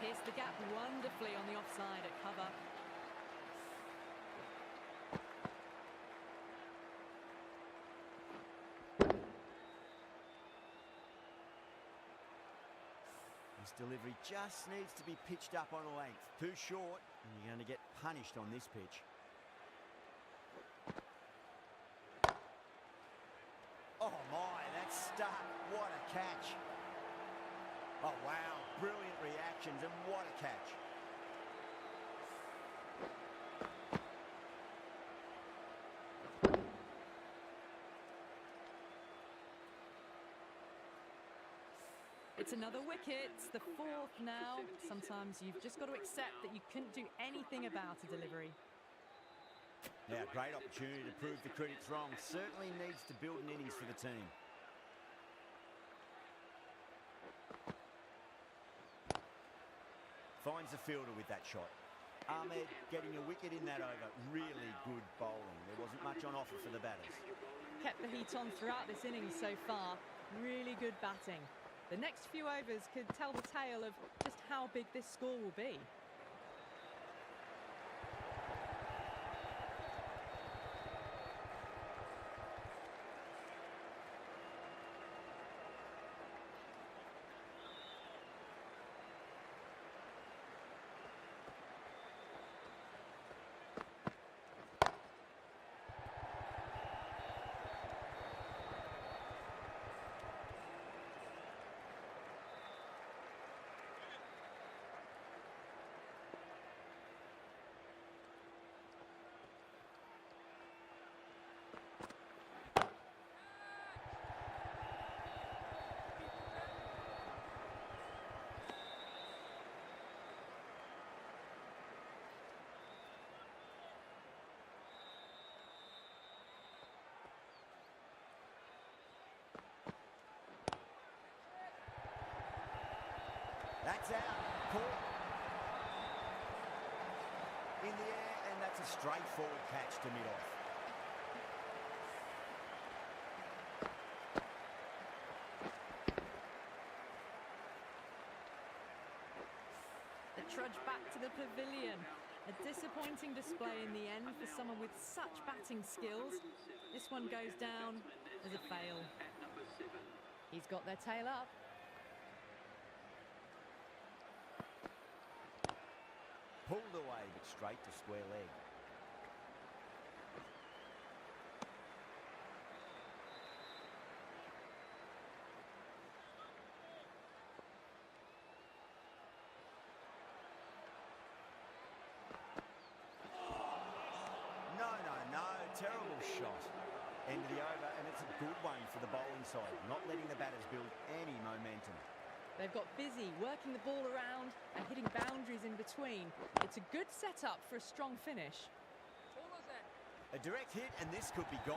Pierced the gap wonderfully on the offside at cover. This delivery just needs to be pitched up on a length. Too short, and you're going to get punished on this pitch. Oh my, that's stuck. What a catch. Oh wow, brilliant reactions and what a catch. It's another wicket, it's the fourth now. Sometimes you've just got to accept that you couldn't do anything about a delivery. Now, great opportunity to prove the critics wrong. Certainly needs to build an innings for the team. Finds the fielder with that shot. Ahmed getting a wicket in that over. Really good bowling. There wasn't much on offer for the batters. Kept the heat on throughout this innings so far. Really good batting. The next few overs could tell the tale of just how big this score will be. That's out. Caught. In the air, and that's a straightforward catch to mid-off. The trudge back to the pavilion. A disappointing display in the end for someone with such batting skills. This one goes down as a fail. He's got their tail up. Pulled away, but straight to square leg. No, terrible shot. End of the over, and it's a good one for the bowling side, not letting the batters build any momentum. They've got busy working the ball around and hitting boundaries in between. It's a good setup for a strong finish. A direct hit, and this could be gone.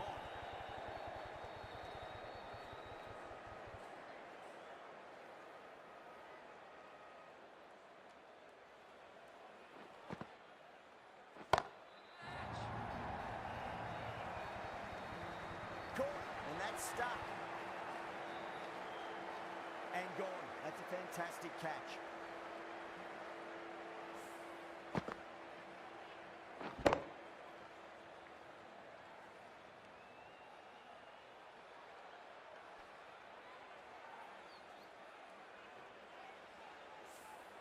It's stuck. And gone. That's a fantastic catch.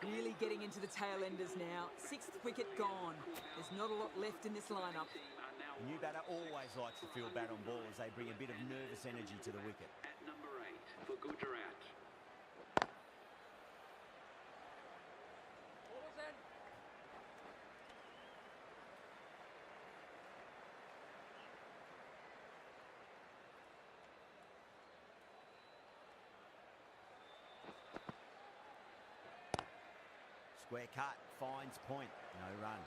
Really getting into the tail enders now. 6th wicket gone. There's not a lot left in this lineup. The new batter always likes to feel bat on ball as they bring a bit of nervous energy to the wicket. At number 8 for Gujarat. Square cut, finds point, no run.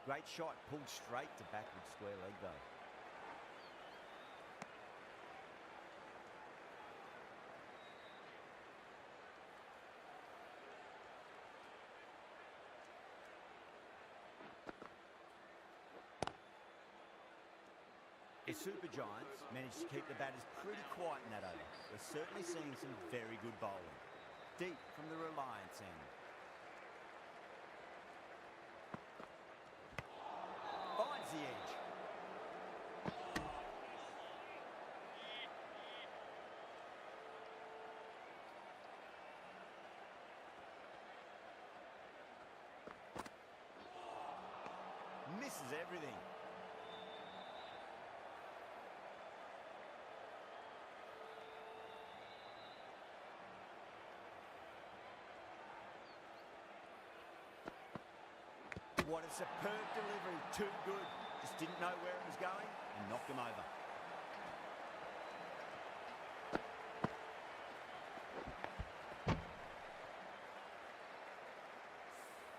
Great shot, pulled straight to backward square leg though. The Super Giants managed to keep the batters pretty quiet in that over. We're certainly seeing some very good bowling. Deep from the Reliance end. Finds the edge. Misses everything. What a superb delivery, too good. Just didn't know where it was going and knocked him over.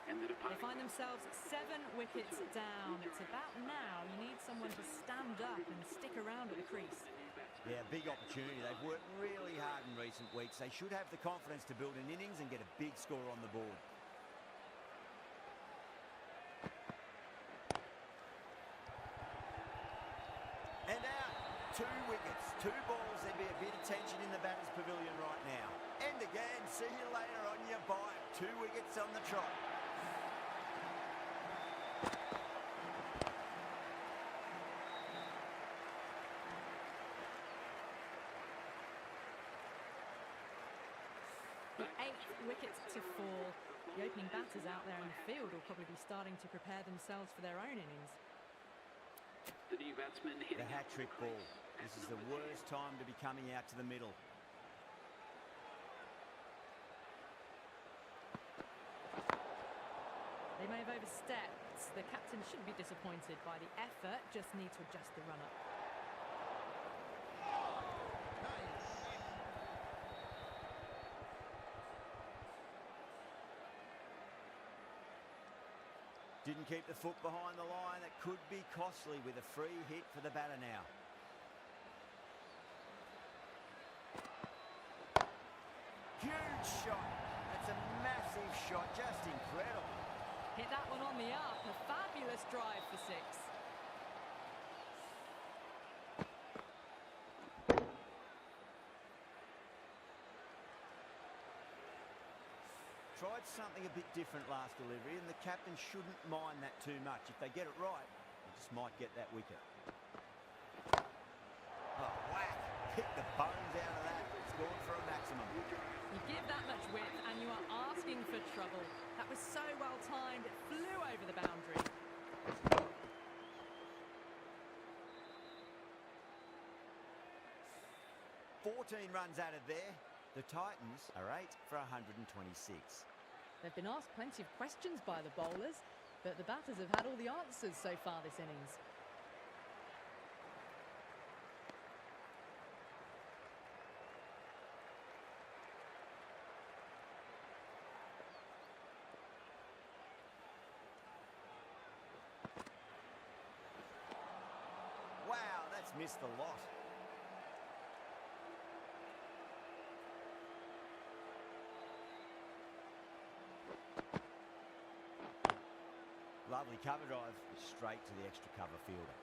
And the They find themselves 7 wickets down. It's about now you need someone to stand up and stick around at the crease. Yeah, big opportunity. They've worked really hard in recent weeks. They should have the confidence to build an innings and get a big score on the board. And out, 2 wickets, 2 balls. There'd be a bit of tension in the batter's pavilion right now. And again, see you later on your bike. 2 wickets on the trot. The 8th wicket to fall. The opening batters out there in the field will probably be starting to prepare themselves for their own innings. The new batsman hitting The hat-trick ball. This is the worst time to be coming out to the middle. They may have overstepped. The captain shouldn't be disappointed by the effort, just need to adjust the run-up. Didn't keep the foot behind the line. That could be costly with a free hit for the batter now. Huge shot. That's a massive shot. Just incredible. Hit that one on the up. A fabulous drive for 6. Tried something a bit different last delivery, and the captain shouldn't mind that too much. If they get it right, they just might get that wicket. Oh, whack! Hit the bones out of that. It's gone for a maximum. You give that much width and you are asking for trouble. That was so well timed, it flew over the boundary. "14 runs added there. The Titans are 8 for 126. They've been asked plenty of questions by the bowlers, but the batters have had all the answers so far this innings. Wow, that's missed the lot. Lovely cover drive, straight to the extra cover fielder.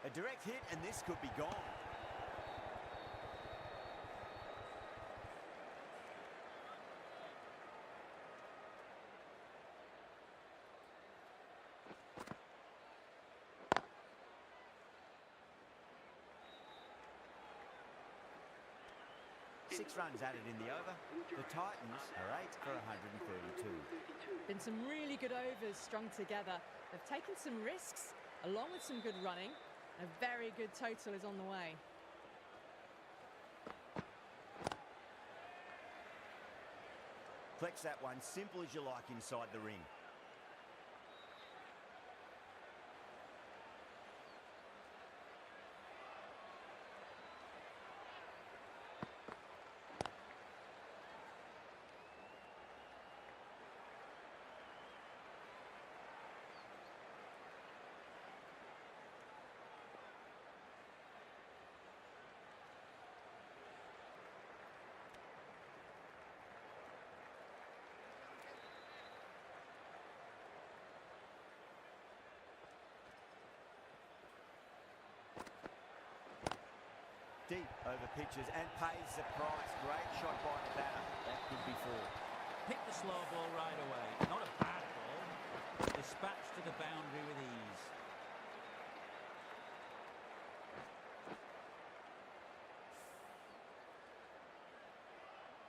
A direct hit, and this could be gone. Six runs added in the over. The Titans are 8 for 132. Been some really good overs strung together. They've taken some risks, along with some good running. A very good total is on the way. Flex that one, simple as you like inside the ring. Deep over pitches and pays the price. Great shot by the batter. That could be four. Pick the slow ball right away. Not a bad ball. Dispatched to the boundary with ease.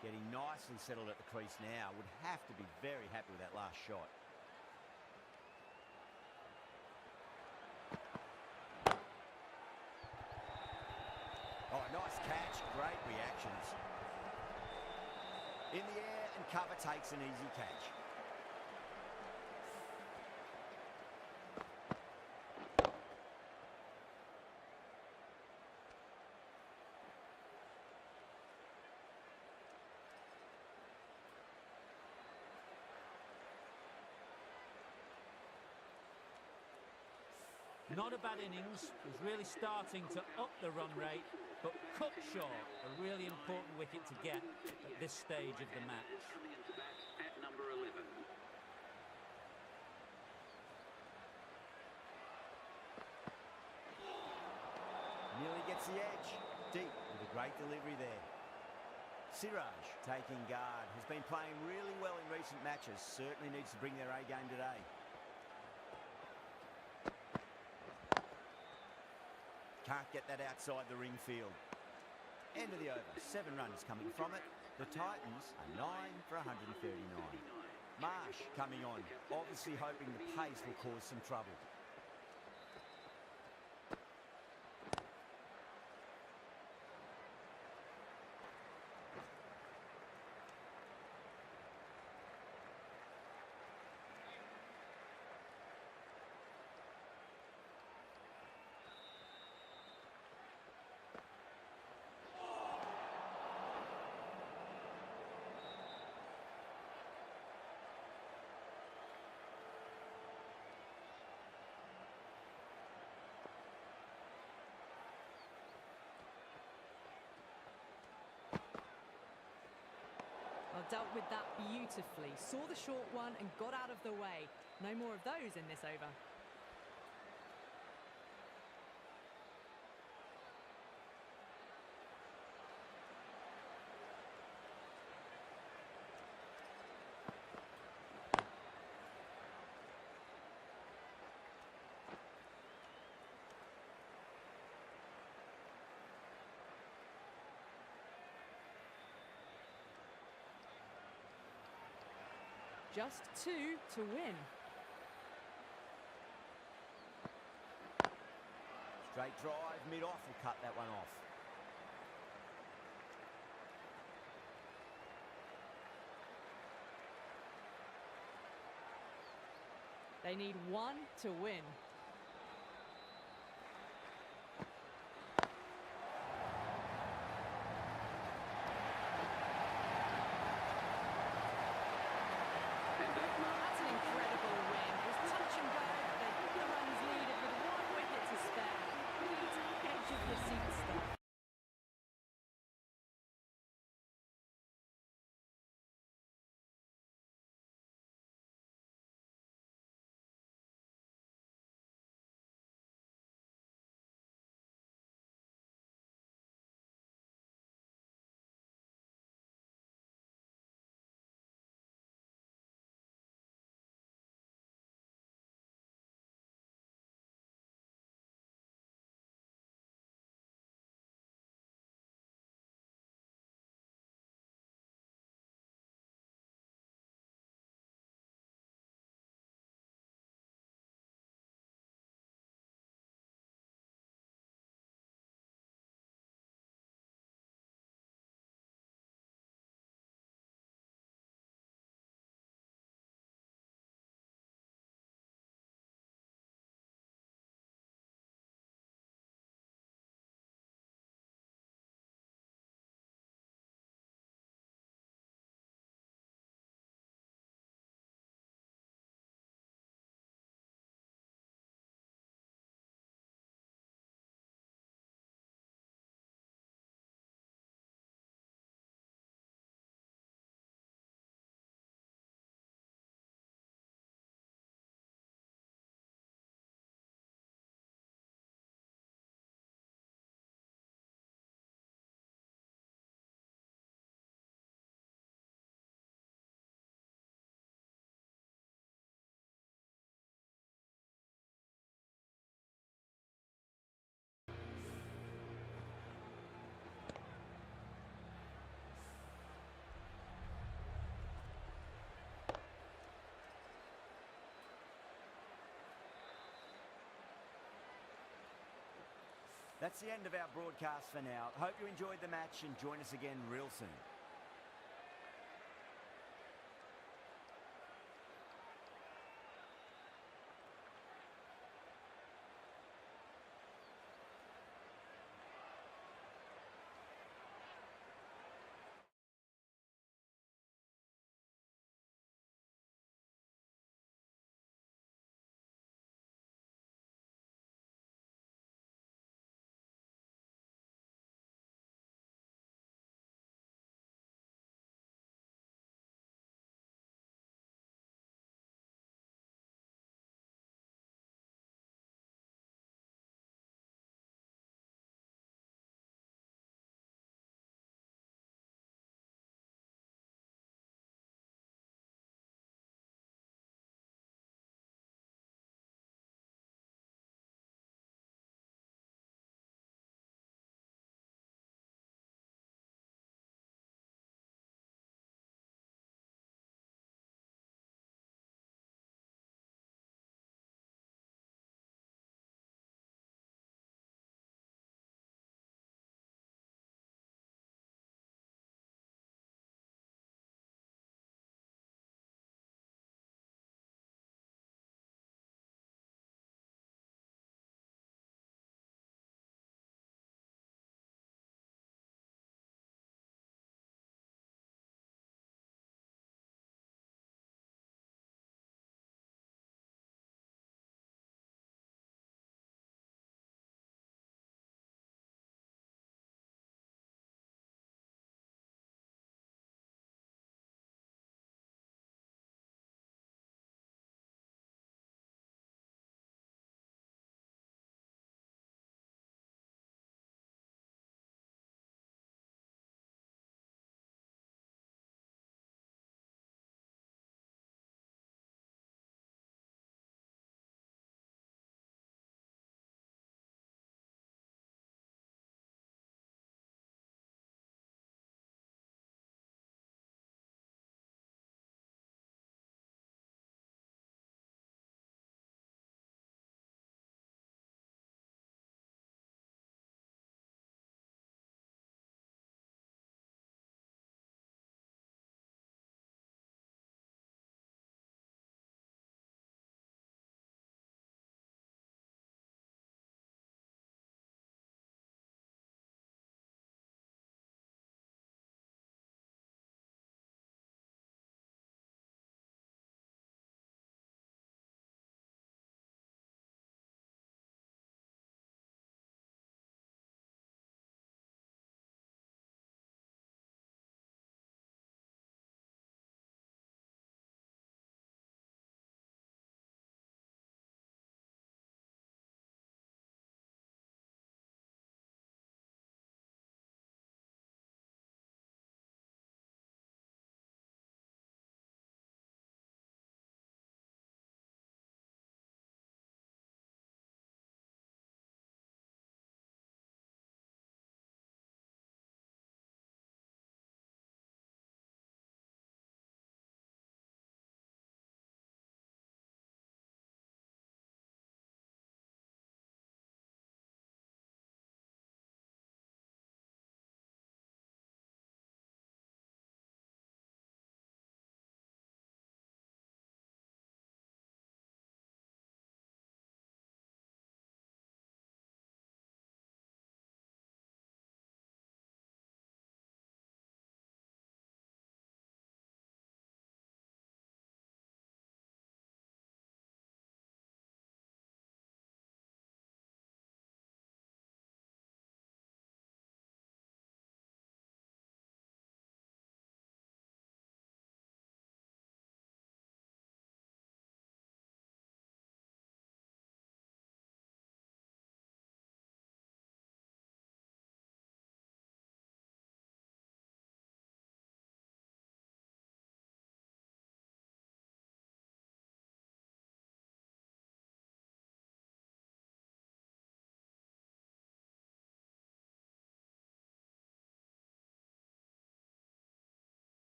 Getting nicely settled at the crease now. Would have to be very happy with that last shot. Oh, nice catch. Great reactions. In the air, and cover takes an easy catch. Not a bad innings. Was really starting to up the run rate, but cut short. A really important wicket to get at this stage of the match. Coming into bat at number 11. Nearly gets the edge. Deep with a great delivery there. Siraj taking guard. Has been playing really well in recent matches. Certainly needs to bring their A game today. Can't get that outside the ring field. End of the over. 7 runs coming from it. The Titans are 9 for 139. Marsh coming on. Obviously hoping the pace will cause some trouble. Well, dealt with that beautifully. Saw the short one and got out of the way. No more of those in this over. Just 2 to win. Straight drive, mid-off will cut that one off. They need one to win. That's an incredible win. It was touch and go. They got the runs needed with 1 wicket to spare. Complete edge of your seat stuff. That's the end of our broadcast for now. Hope you enjoyed the match and join us again real soon.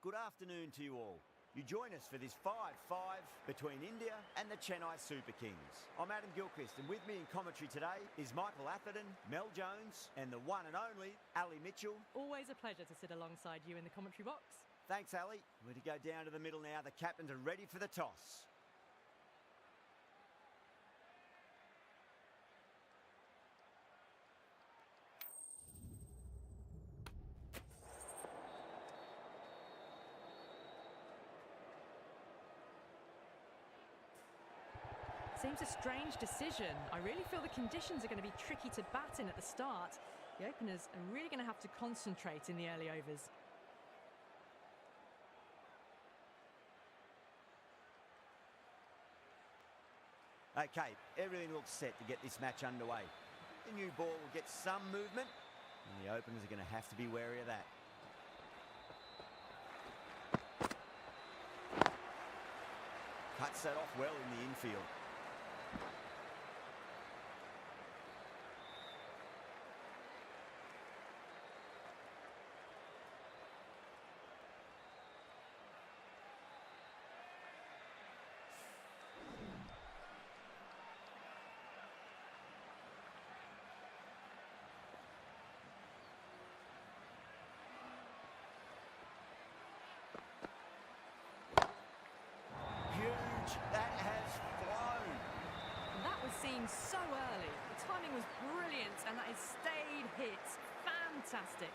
Good afternoon to you all. You join us for this 5-5 between India and the Chennai Super Kings. I'm Adam Gilchrist, and with me in commentary today is Michael Atherton, Mel Jones, and the one and only Ali Mitchell. Always a pleasure to sit alongside you in the commentary box. Thanks, Ali. We're to go down to the middle now. The captains are ready for the toss. Seems a strange decision. I really feel the conditions are going to be tricky to bat in at the start. The openers are really going to have to concentrate in the early overs. Okay, everything looks set to get this match underway. The new ball will get some movement, and the openers are going to have to be wary of that. Cuts that off well in the infield. That has flown. And that was seen so early. The timing was brilliant, and that is stayed hits. Fantastic.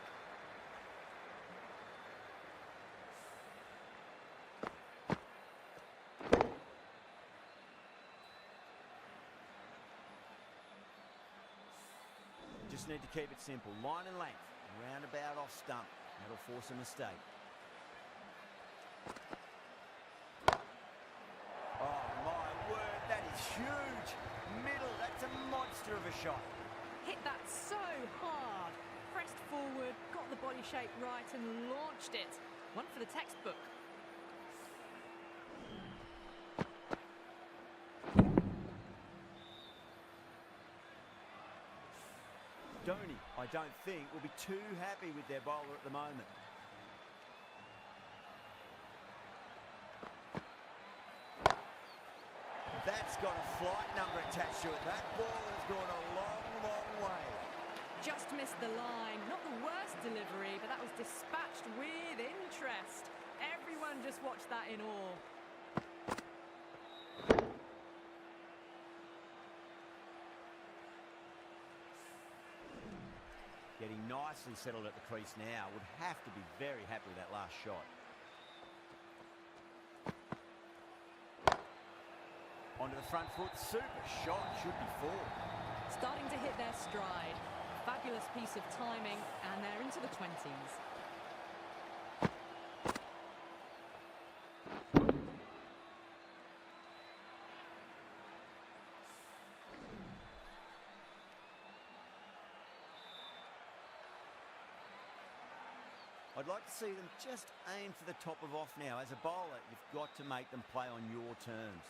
Just need to keep it simple. Line and length. Roundabout off stump. That'll force a mistake. Huge middle, that's a monster of a shot. Hit that so hard. Pressed forward, got the body shape right and launched it. One for the textbook. Dhoni, I don't think, will be too happy with their bowler at the moment. That's got a flight number attached to it. That ball has gone a long, long way. Just missed the line. Not the worst delivery, but that was dispatched with interest. Everyone just watched that in awe. Getting nicely settled at the crease now. Would have to be very happy with that last shot. Onto the front foot, super shot, should be four. Starting to hit their stride. Fabulous piece of timing, and they're into the 20s. I'd like to see them just aim for the top of off now. As a bowler, you've got to make them play on your terms.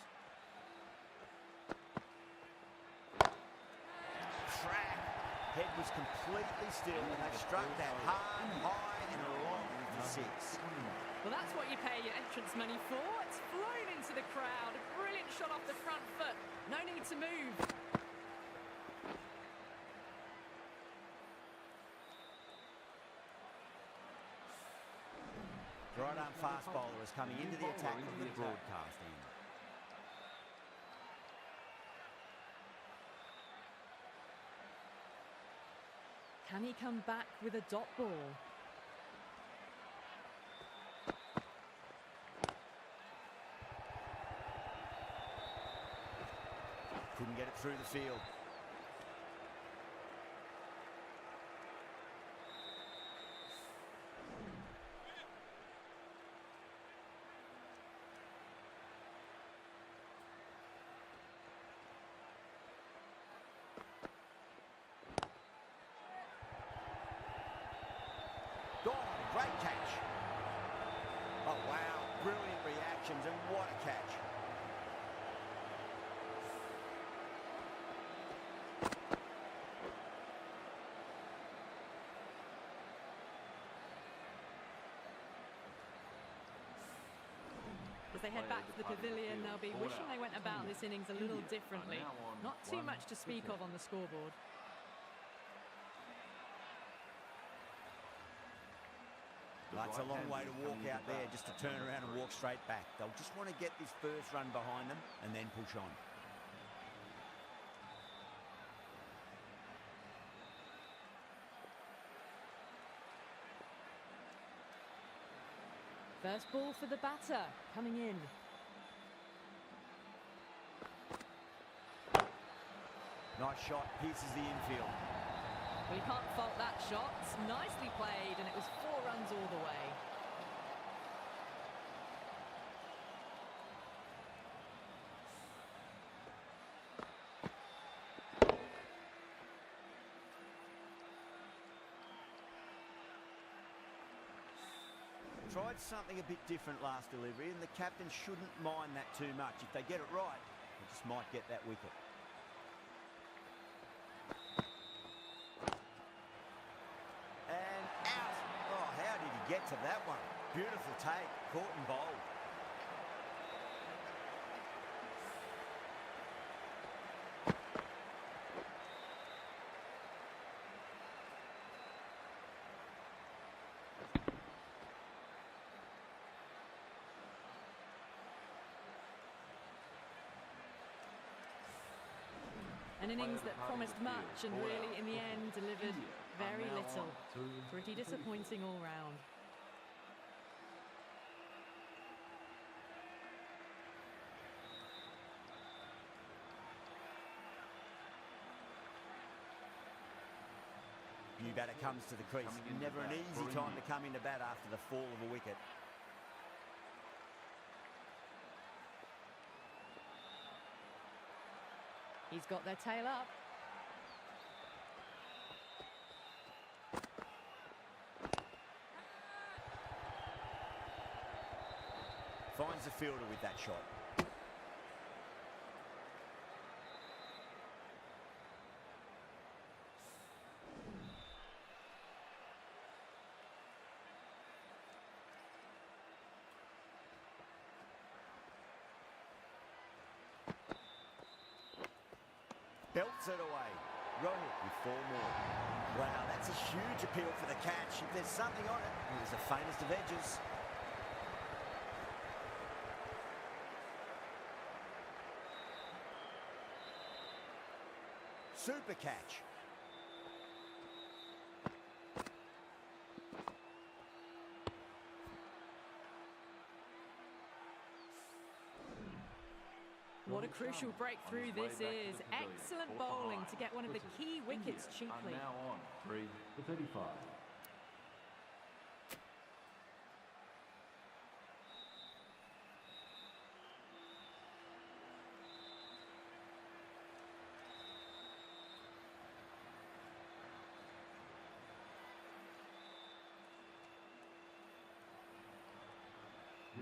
Head was completely still, and they struck that hard, high and long for six. Well, that's what you pay your entrance money for. It's flown into the crowd. A brilliant shot off the front foot. No need to move. Right arm fast bowler is coming into the attack from the broadcast end. Can he come back with a dot ball? Couldn't get it through the field. Great catch. Oh, wow. Brilliant reactions, and what a catch. they head back to the pavilion, they'll be wishing they went about this innings a little differently. Not too much to speak of on the scoreboard. That's a long way to walk out there just to turn around and walk straight back. They'll just want to get this first run behind them and then push on. First ball for the batter, coming in. Nice shot, pierces the infield. Well, you can't fault that shot. Nicely played, and it was 4 runs all the way. Tried something a bit different last delivery, and the captain shouldn't mind that too much. If they get it right, they just might get that wicket. And out. Oh, how did he get to that one? Beautiful take, caught and bowled. An innings that promised much and really, in the end, delivered very little. Pretty disappointing all round. New batter comes to the crease. Never an easy time to come into bat after the fall of a wicket. He's got their tail up. Finds the fielder with that shot. Belts it away. Rohit with 4 more. Wow, that's a huge appeal for the catch. If there's something on it, it was the faintest of edges. Super catch. What a crucial breakthrough this is. Excellent bowling to get one of the key wickets cheaply. Now on 3 for 35.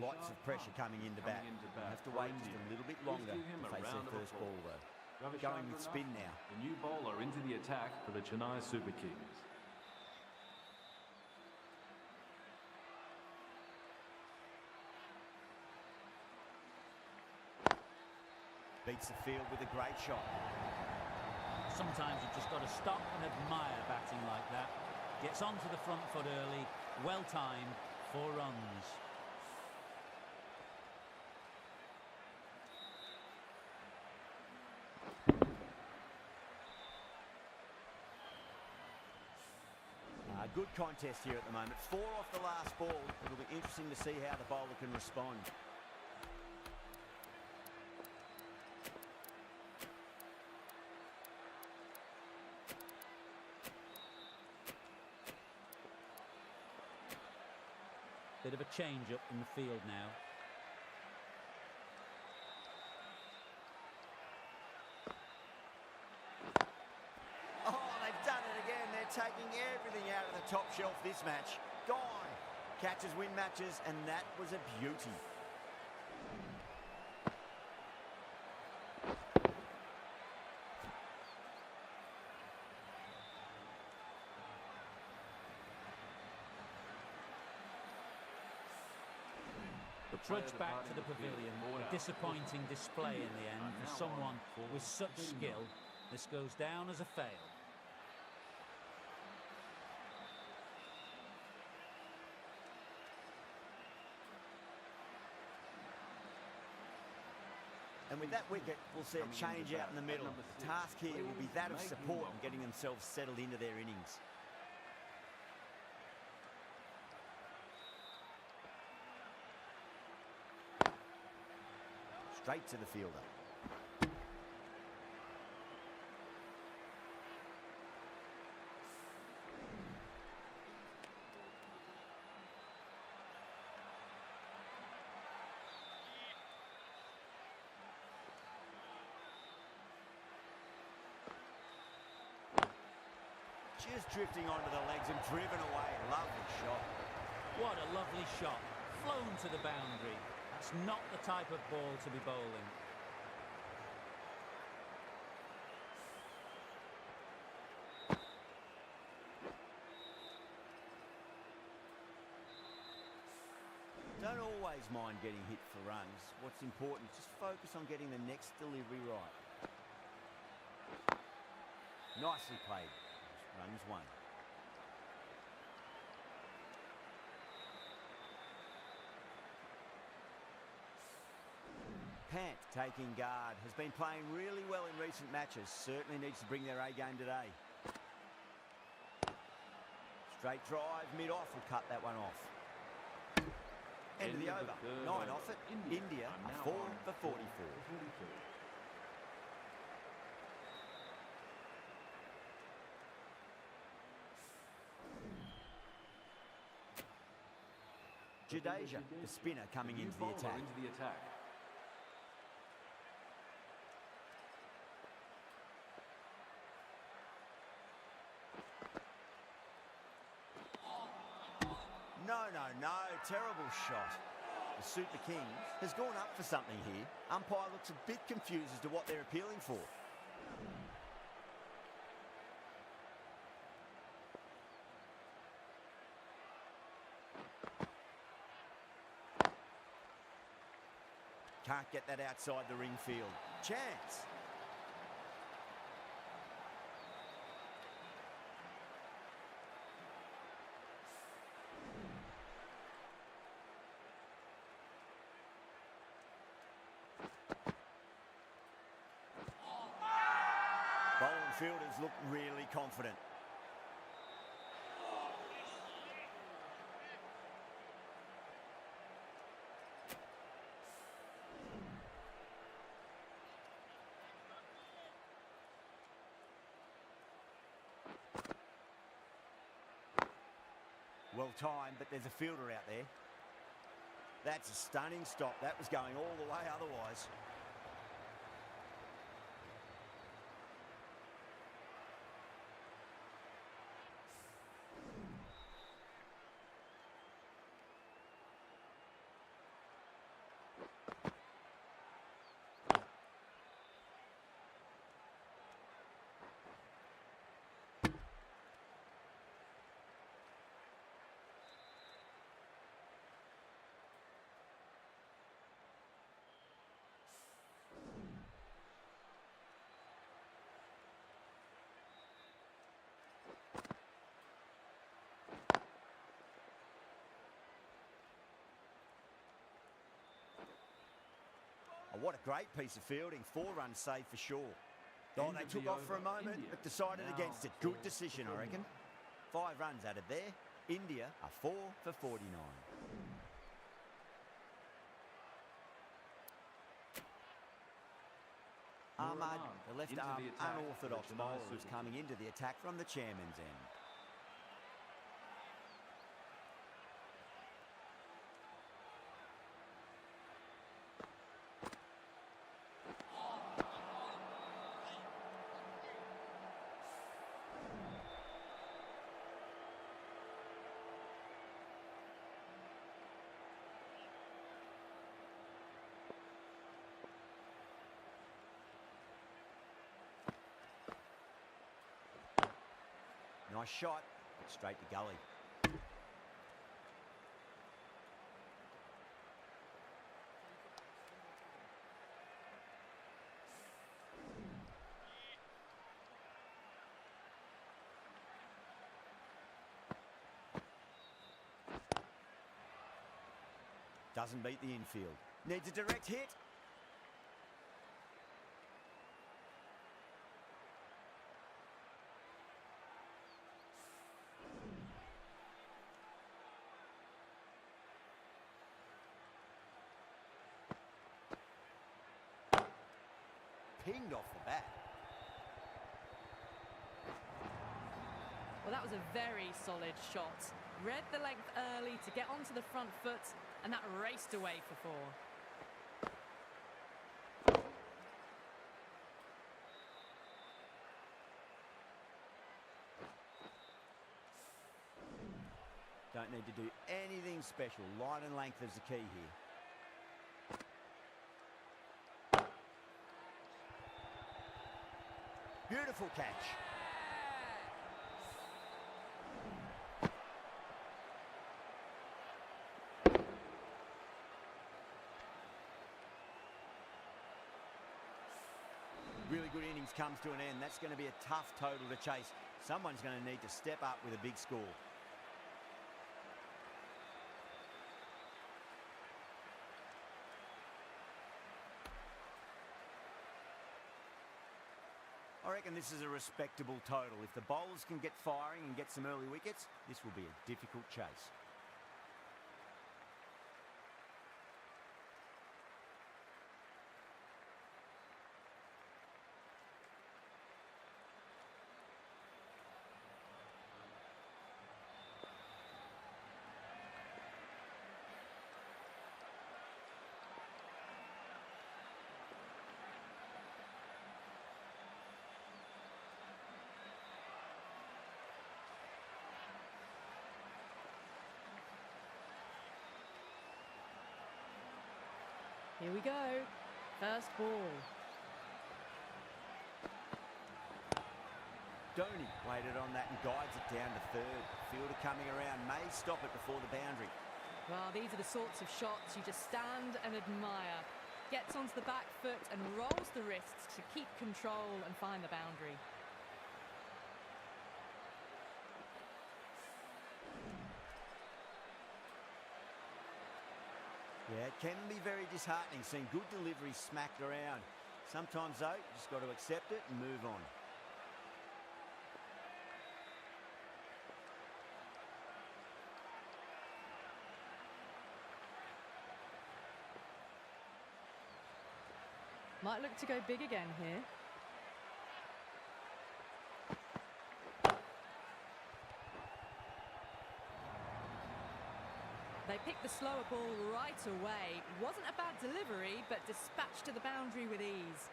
Lots of pressure coming into bat. Have to wait just a little bit longer to face their first ball, though. Going with spin now. The new bowler into the attack for the Chennai Super Kings. Beats the field with a great shot. Sometimes you've just got to stop and admire batting like that. Gets onto the front foot early, well timed, 4 runs. Good contest here at the moment. 4 off the last ball. It'll be interesting to see how the bowler can respond. Bit of a change up in the field now. Taking everything out of the top shelf this match. Gone. Catches win matches, and that was a beauty. The trudge back to the pavilion. A disappointing display in the end for someone with such skill. This goes down as a fail. And with that wicket, we'll see a change out in the middle. The task here will be that of support and getting themselves settled into their innings. Straight to the fielder. Just drifting onto the legs and driven away. Lovely shot. What a lovely shot. Flown to the boundary. That's not the type of ball to be bowling. Don't always mind getting hit for runs. What's important is just focus on getting the next delivery right. Nicely played. Runs one. Pant taking guard. Has been playing really well in recent matches. Certainly needs to bring their A game today. Straight drive, mid-off will cut that one off. End of the over. 9 off it. India are 4 for 44. Jadeja, the spinner, coming into the attack. No, terrible shot. The Super King has gone up for something here. Umpire looks a bit confused as to what they're appealing for. Can't get that outside the ring field. Chance. Bowling fielders look really confident. Well timed, but there's a fielder out there. That's a stunning stop. That was going all the way otherwise. Oh, what a great piece of fielding. 4 runs saved for sure. Oh, they took off for a moment, but decided against it. Good decision, I reckon. 5 runs added there. India are 4 for 49. Ahmad, the left-arm unorthodox bowler, is coming into the attack from the chairman's end. Nice shot, straight to gully. Doesn't beat the infield. Needs a direct hit. Pinged off the bat. Well, that was a very solid shot. Read the length early to get onto the front foot, and that raced away for 4. Don't need to do anything special. Line and length is the key here. Beautiful catch. Really good innings comes to an end. That's going to be a tough total to chase. Someone's going to need to step up with a big score. I reckon this is a respectable total. If the bowlers can get firing and get some early wickets, this will be a difficult chase. Here we go. First ball. Dhoni waited on that and guides it down to third. Fielder coming around may stop it before the boundary. Well, these are the sorts of shots you just stand and admire. Gets onto the back foot and rolls the wrists to keep control and find the boundary. Yeah, it can be very disheartening seeing good delivery smacked around. Sometimes, though, you just got to accept it and move on. Might look to go big again here. They picked the slower ball right away. Wasn't a bad delivery, but dispatched to the boundary with ease.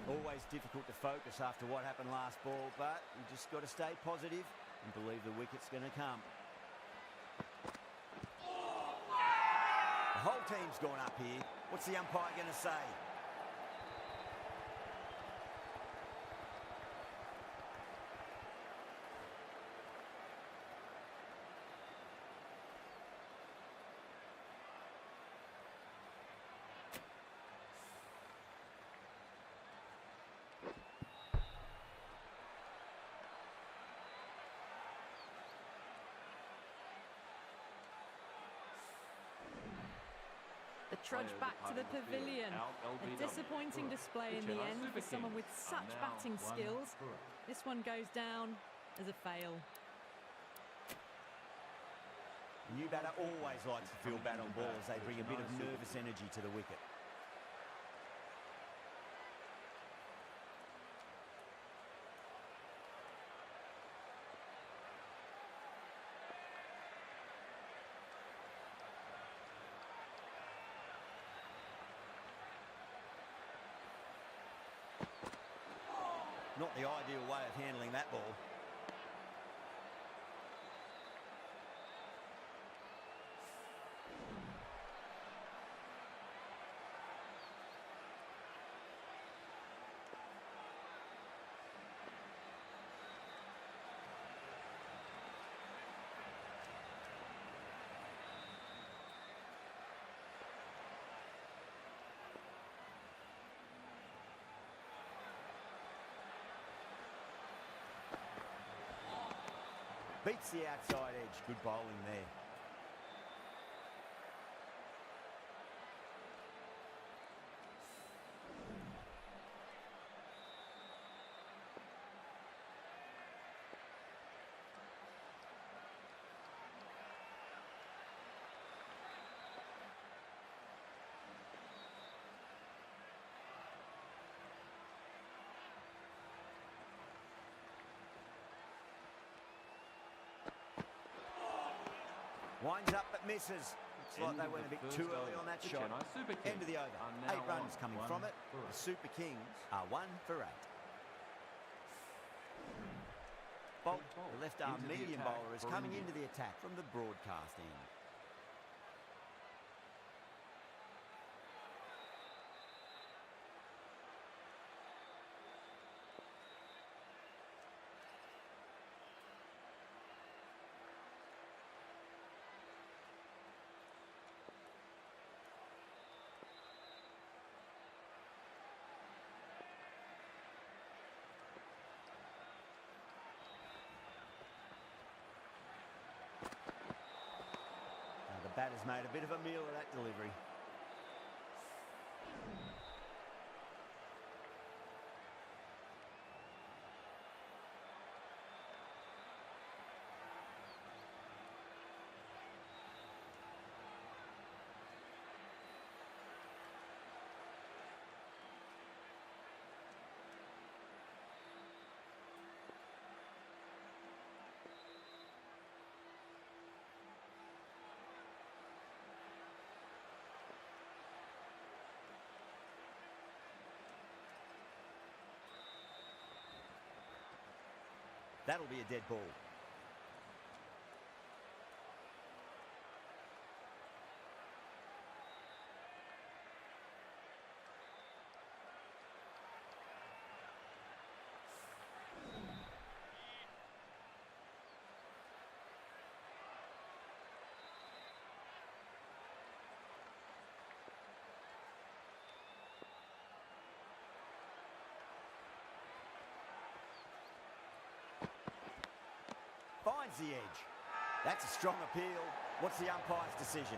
Always difficult to focus after what happened last ball, but you just got to stay positive and believe the wicket's going to come. The whole team's gone up here. What's the umpire going to say? The trudge back to the pavilion. A disappointing display in the end for someone with such batting skills. This one goes down as a fail. The new batter always likes to feel bat on ball as they bring a bit of nervous energy to the wicket. Not the ideal way of handling that ball. Beats the outside edge. Good bowling there. Winds up but misses. Looks like they went a bit too early on that shot. End of the over. 8 runs coming from it. The Super Kings are 1 for 8. Bolt, the left-arm medium bowler, is coming into the attack from the broadcast end. Batter's made a bit of a meal of that delivery. That'll be a dead ball. Finds the edge. That's a strong appeal. What's the umpire's decision?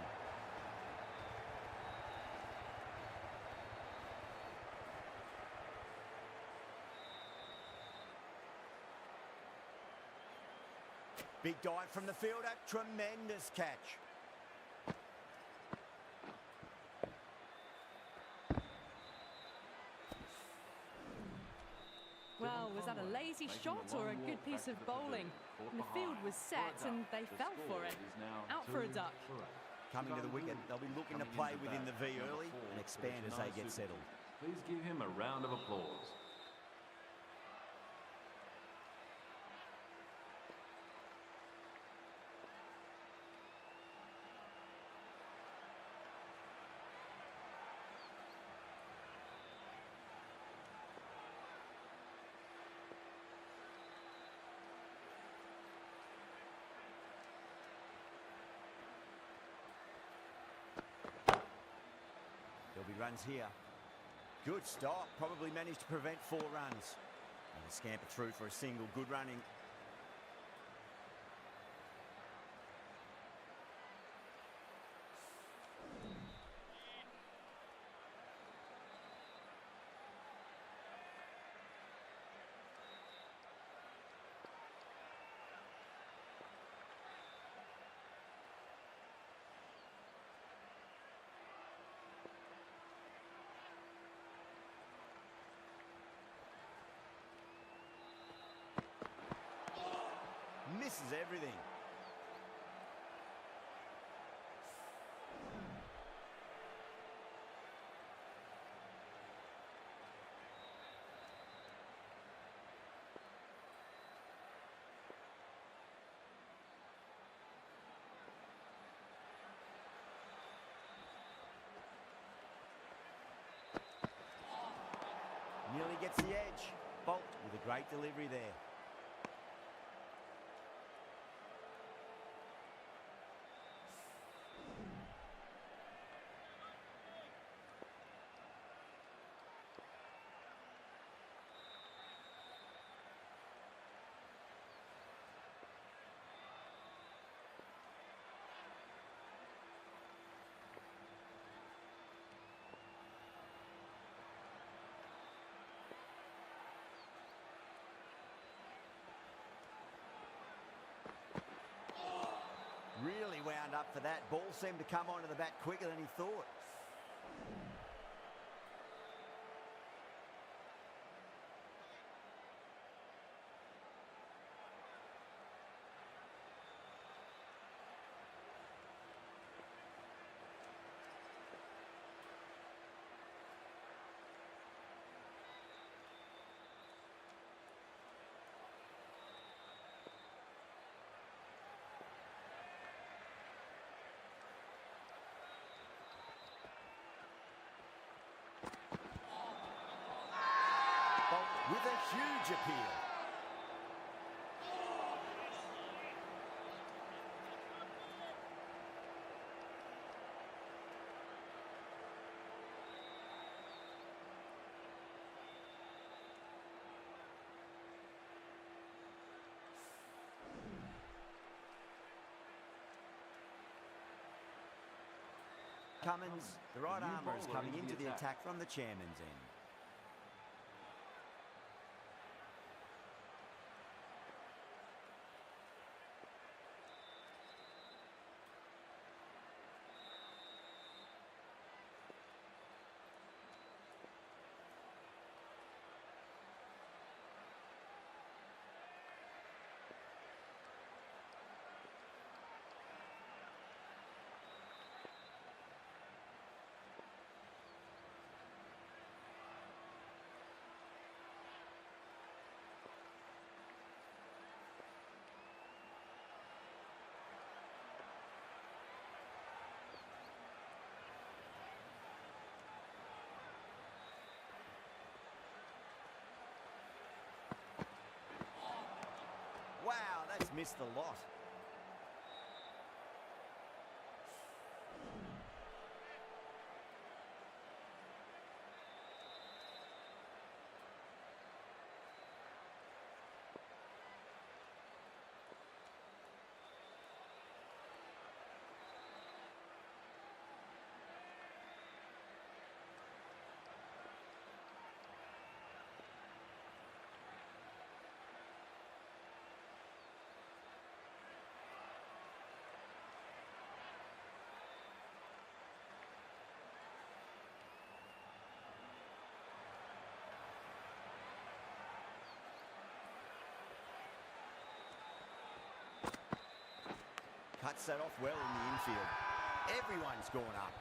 Big dive from the fielder. Tremendous catch. Well, was that a lazy shot or a good piece of bowling? And the field was set and they fell for it. Out for a duck. Coming to the wicket, they'll be looking to play within the V early and expand as they get settled. Please give him a round of applause. There'll be runs here. Good stop. Probably managed to prevent 4 runs. And a scamper through for a single. Good running. Misses everything. Nearly gets the edge. Bolt with a great delivery there. wound up for that. Ball seemed to come onto the bat quicker than he thought. With a huge appeal. Cummins, the right armour, is coming into the attack from the chairman's end. Wow, that's missed the lot. Cuts that off well in the infield. Everyone's gone up.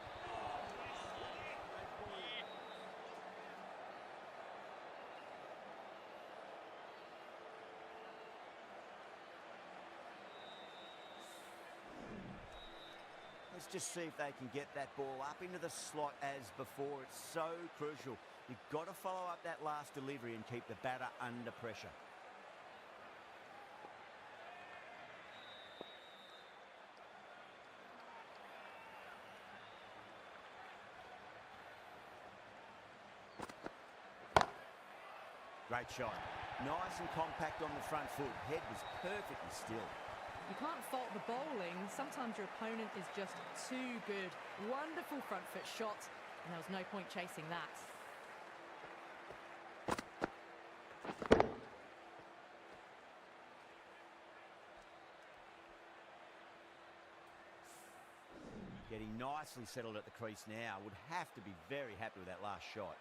Let's just see if they can get that ball up into the slot as before. It's so crucial. You've got to follow up that last delivery and keep the batter under pressure. Great shot. Nice and compact on the front foot. Head was perfectly still. You can't fault the bowling. Sometimes your opponent is just too good. Wonderful front foot shot, and there was no point chasing that. Getting nicely settled at the crease now. Would have to be very happy with that last shot.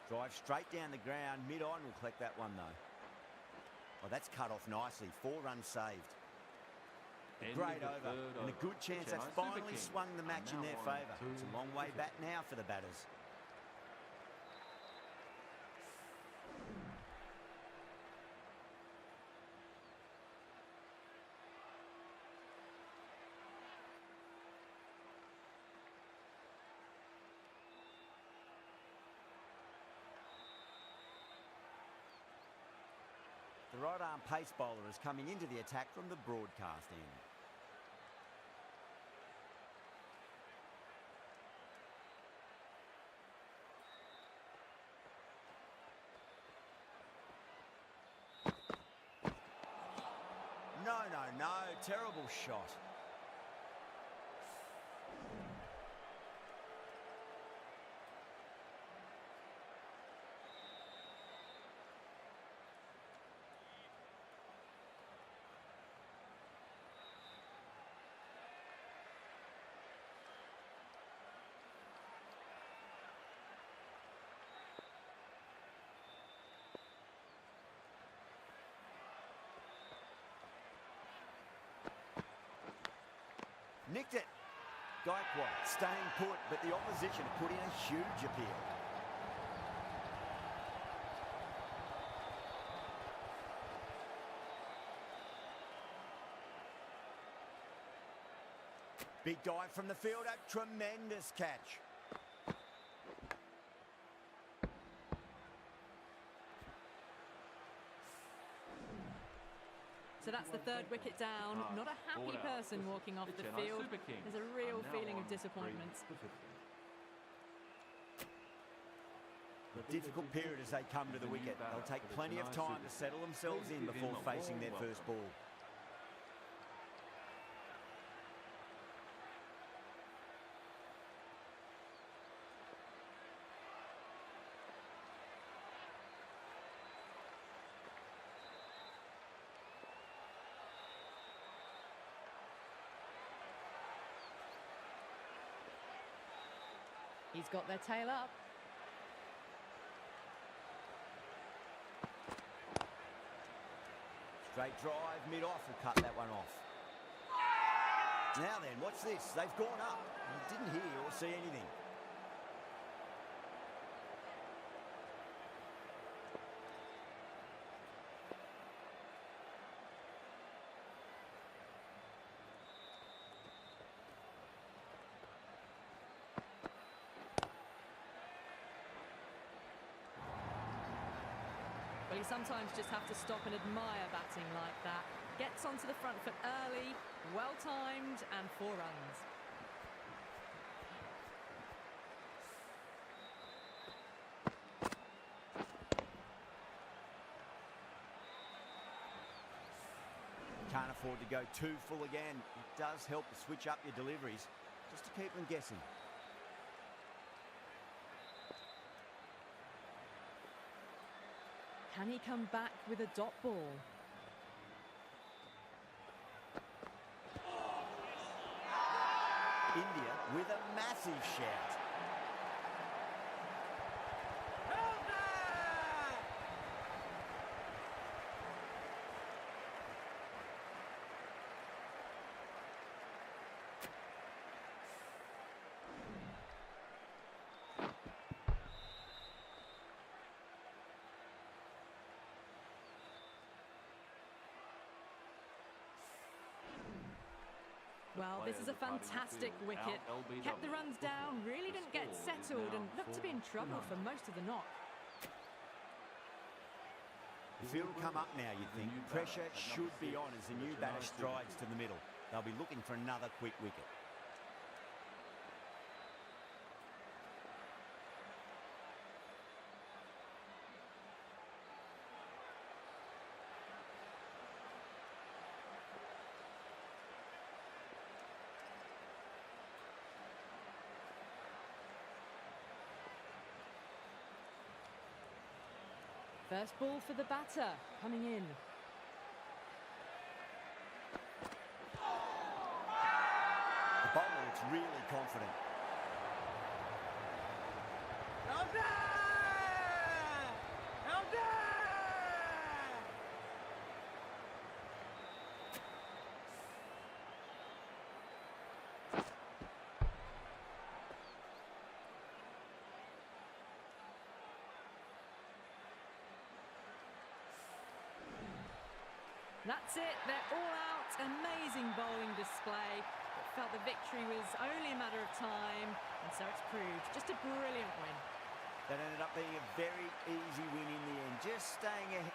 Drive straight down the ground. Mid-on will collect that one, though. Oh, that's cut off nicely. 4 runs saved. End Great of the over, third and a over. good chance that's Chennai Super finally Kings swung the are match in now their on favour. 2 It's a long way back wickets. now for the batters. The right-arm pace bowler is coming into the attack from the broadcast end. No, terrible shot. Nicked it. Gaikwad staying put, but the opposition have put in a huge appeal. Big dive from the fielder, tremendous catch. So that's the third wicket down. Not a happy person walking off the Chennai field. Super Kings There's a real are now feeling on of disappointment. 3 for 50. A difficult period as they come to the wicket. They'll take plenty of time to settle themselves in before facing their first ball. He's got their tail up. Straight drive, mid-off will cut that one off. Now then, watch this. They've gone up. You didn't hear or see anything. Well, you sometimes just have to stop and admire batting like that. Gets onto the front foot early, well-timed, and 4 runs. Can't afford to go too full again. It does help to switch up your deliveries, just to keep them guessing. Can he come back with a dot ball? India with a massive shout. Well, this is a fantastic wicket. Kept the runs down, really didn't get settled and looked to be in trouble for most of the knock. The field will come up now, you'd think. Pressure should be on as the new batter strides to the middle. They'll be looking for another quick wicket. First ball for the batter, coming in. The bowler looks really confident. That's it, they're all out. Amazing bowling display. It felt the victory was only a matter of time, and so it's proved. Just a brilliant win. That ended up being a very easy win in the end, just staying ahead.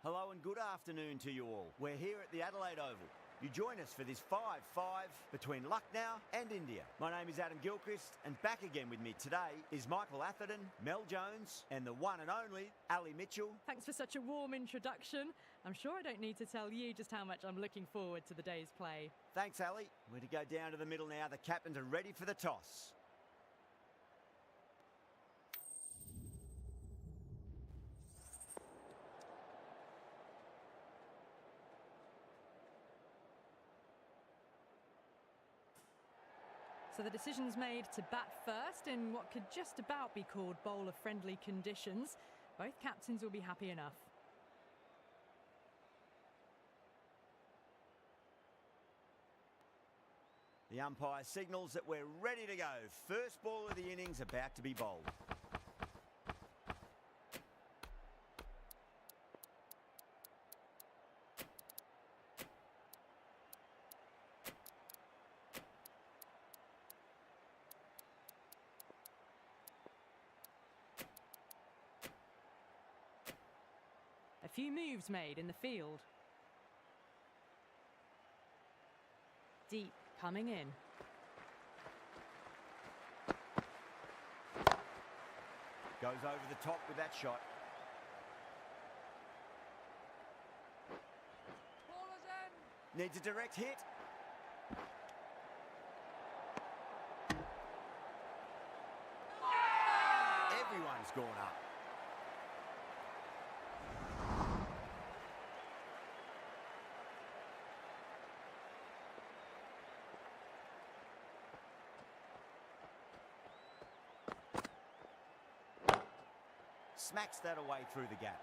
Hello and good afternoon to you all. We're here at the Adelaide Oval. You join us for this 5-5 between Lucknow and India. My name is Adam Gilchrist, and back again with me today is Michael Atherton, Mel Jones, and the one and only Ali Mitchell. Thanks for such a warm introduction. I'm sure I don't need to tell you just how much I'm looking forward to the day's play. Thanks, Ali. We're to go down to the middle now. The captains are ready for the toss. So the decision's made to bat first in what could just about be called bowler-friendly conditions. Both captains will be happy enough. The umpire signals that we're ready to go. First ball of the innings about to be bowled. A few moves made in the field. Deep coming in. Goes over the top with that shot. Needs a direct hit. Everyone's gone up. Smacks that away through the gap.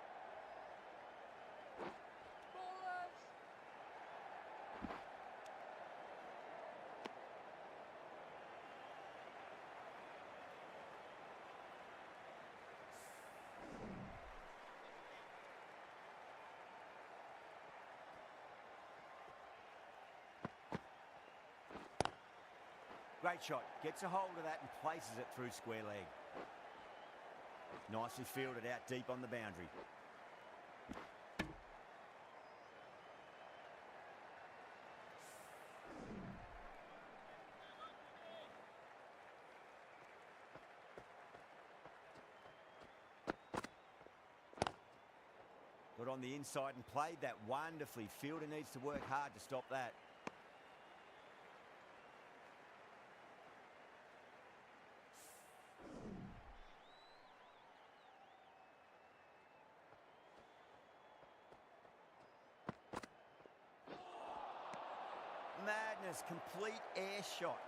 Great shot. Gets a hold of that and places it through square leg. Nicely fielded out deep on the boundary. Got on the inside and played that wonderfully. Fielder needs to work hard to stop that. Madness, complete air shot.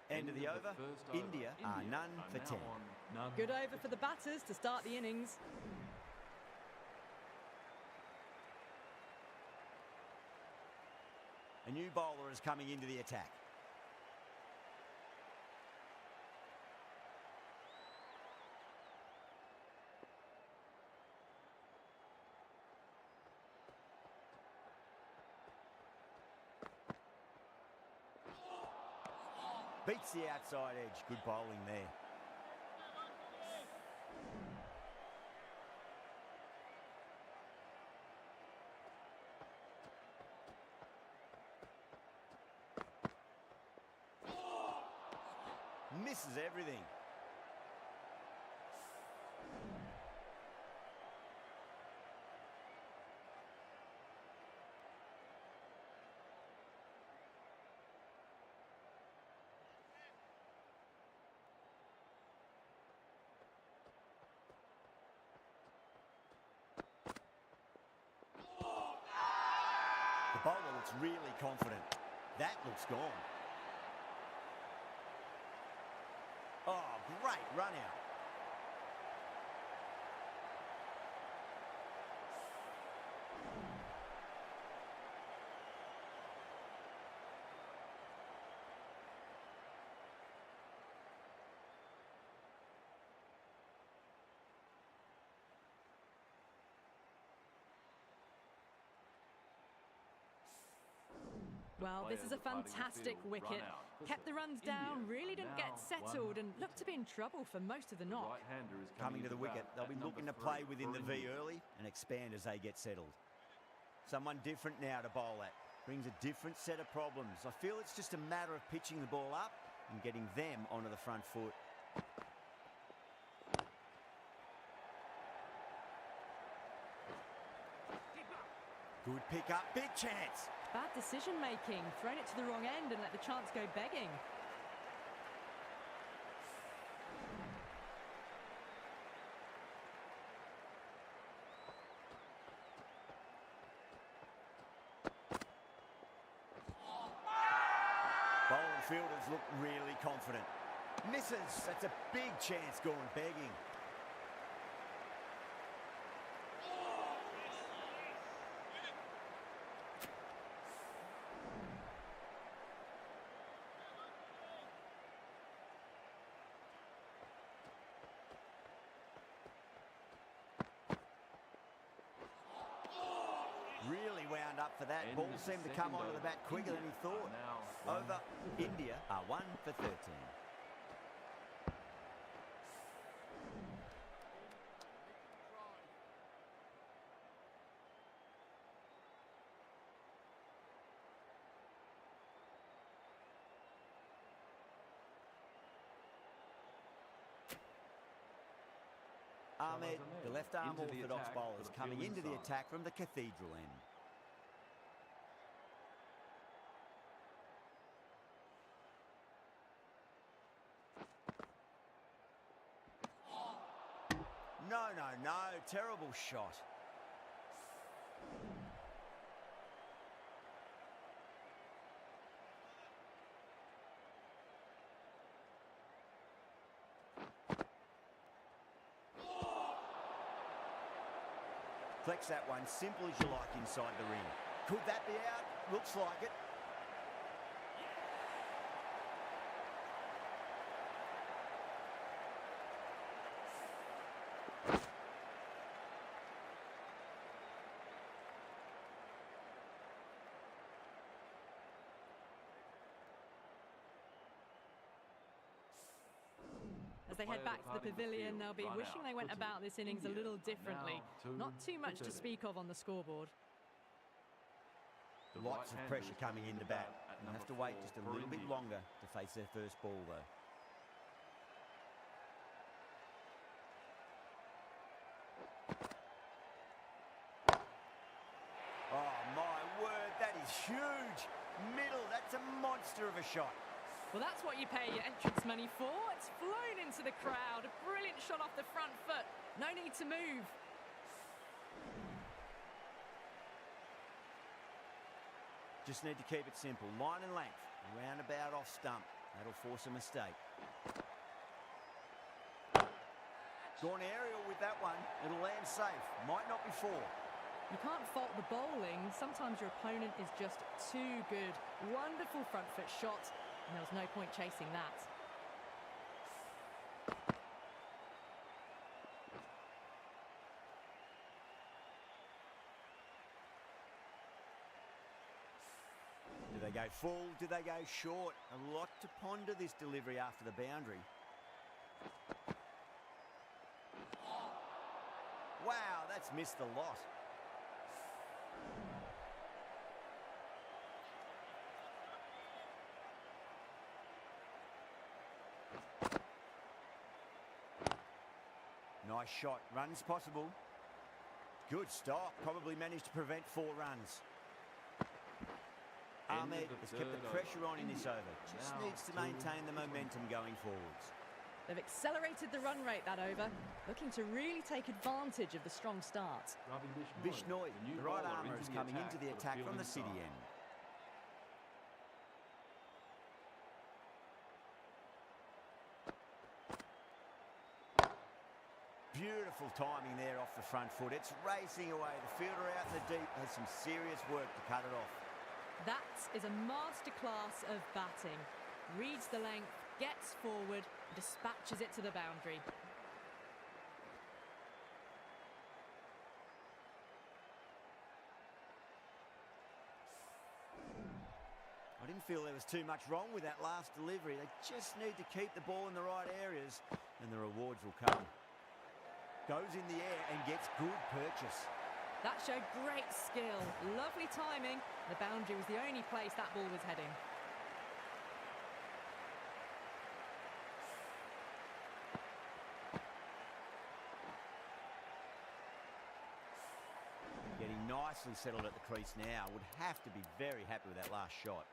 End of the over. India are none for 10. Good over for the batters to start the innings. A new bowler is coming into the attack. Beats the outside edge. Good bowling there. Misses everything. The bowler looks really confident. That looks gone. Oh, great run out. Well, this is a fantastic wicket. Kept the runs down, really didn't get settled and looked to be in trouble for most of the knock. Coming to the wicket, they'll be looking to play within the V early and expand as they get settled. Someone different now to bowl at. Brings a different set of problems. I feel it's just a matter of pitching the ball up and getting them onto the front foot. Good pick up, big chance. Bad decision making, thrown it to the wrong end and let the chance go begging. Bowling fielders look really confident. Misses, that's a big chance gone begging. Really wound up for that. Ball seemed to come onto the bat quicker than he thought. Over. India are 1 for 13. Ahmed, the left-arm orthodox bowlers coming into the attack from the cathedral end. No, no, no. Terrible shot. Flex that one, simple as you like inside the ring. Could that be out? Looks like it. As they head back to the pavilion, they'll be wishing they went about this innings a little differently. Not too much to speak of on the scoreboard. Lots of pressure coming in to bat. They'll have to wait just a little bit longer to face their first ball, though. Oh, my word, that is huge. Middle, that's a monster of a shot. Well, that's what you pay your entrance money for. It's flown into the crowd. A brilliant shot off the front foot. No need to move. Just need to keep it simple. Line and length. Roundabout off stump. That'll force a mistake. Gone aerial with that one. It'll land safe. Might not be four. You can't fault the bowling. Sometimes your opponent is just too good. Wonderful front foot shot, and there was no point chasing that. Do they go full? Do they go short? A lot to ponder this delivery after the boundary. Wow, that's missed the lot. Nice shot. Runs possible. Good stop. Probably managed to prevent 4 runs. Ahmed has kept the pressure on in this over. Just needs to maintain the momentum going forwards. They've accelerated the run rate that over, looking to really take advantage of the strong start. Bishnoi, the right armour, is coming into the attack from the city end. Beautiful timing there off the front foot. It's racing away. The fielder out in the deep has some serious work to cut it off. That is a masterclass of batting. Reads the length, gets forward, dispatches it to the boundary. I didn't feel there was too much wrong with that last delivery. They just need to keep the ball in the right areas and the rewards will come. Goes in the air and gets good purchase. That showed great skill, lovely timing. The boundary was the only place that ball was heading. Getting nicely settled at the crease now. Would have to be very happy with that last shot.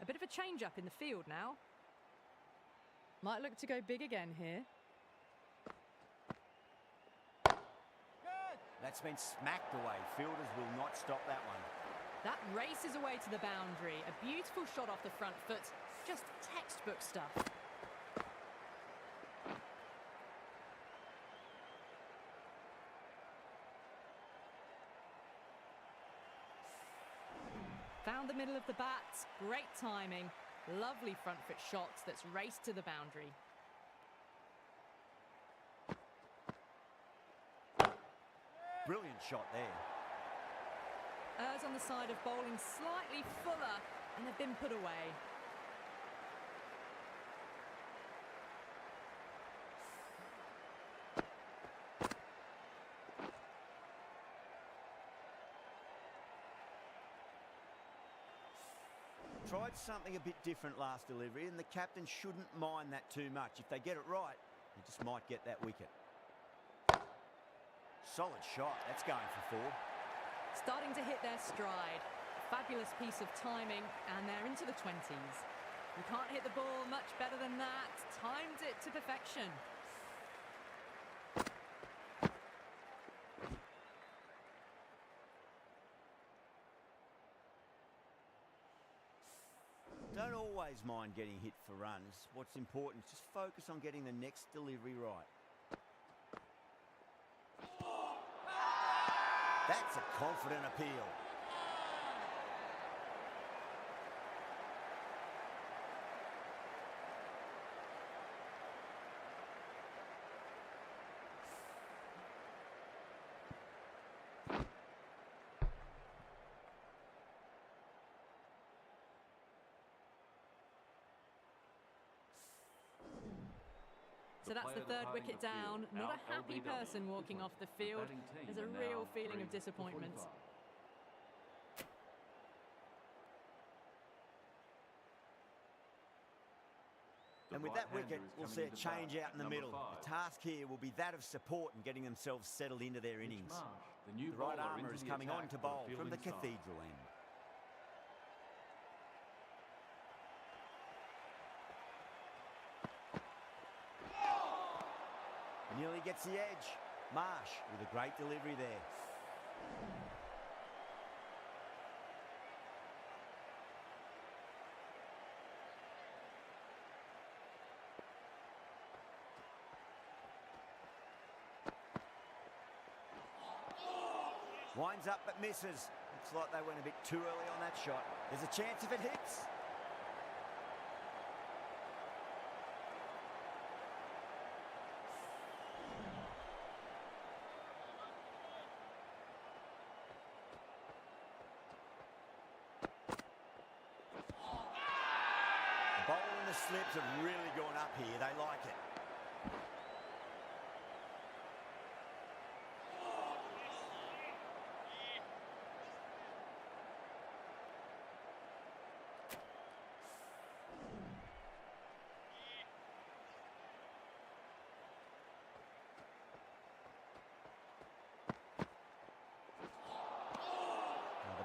A bit of a change-up in the field now. Might look to go big again here. That's been smacked away. Fielders will not stop that one. That races away to the boundary. A beautiful shot off the front foot. Just textbook stuff. Found the middle of the bat. Great timing. Lovely front foot shots that's raced to the boundary. Brilliant shot there. Errs on the side of bowling slightly fuller, and they've been put away. Tried something a bit different last delivery, and the captain shouldn't mind that too much. If they get it right, they just might get that wicket. Solid shot. That's going for 4. Starting to hit their stride. Fabulous piece of timing, and they're into the 20s. You can't hit the ball much better than that. Timed it to perfection. Don't always mind getting hit for runs. What's important is just focus on getting the next delivery right. That's a confident appeal. So that's the third wicket down. Not a happy person walking off the field. There's a real feeling of disappointment. And with that wicket, we'll see a change out in the middle. The task here will be that of support and getting themselves settled into their innings. The right armour is coming on to bowl from the Cathedral end. Nearly gets the edge. Marsh with a great delivery there. Winds up but misses. Looks like they went a bit too early on that shot. There's a chance if it hits. The bowl and the slips have really gone up here. They like it.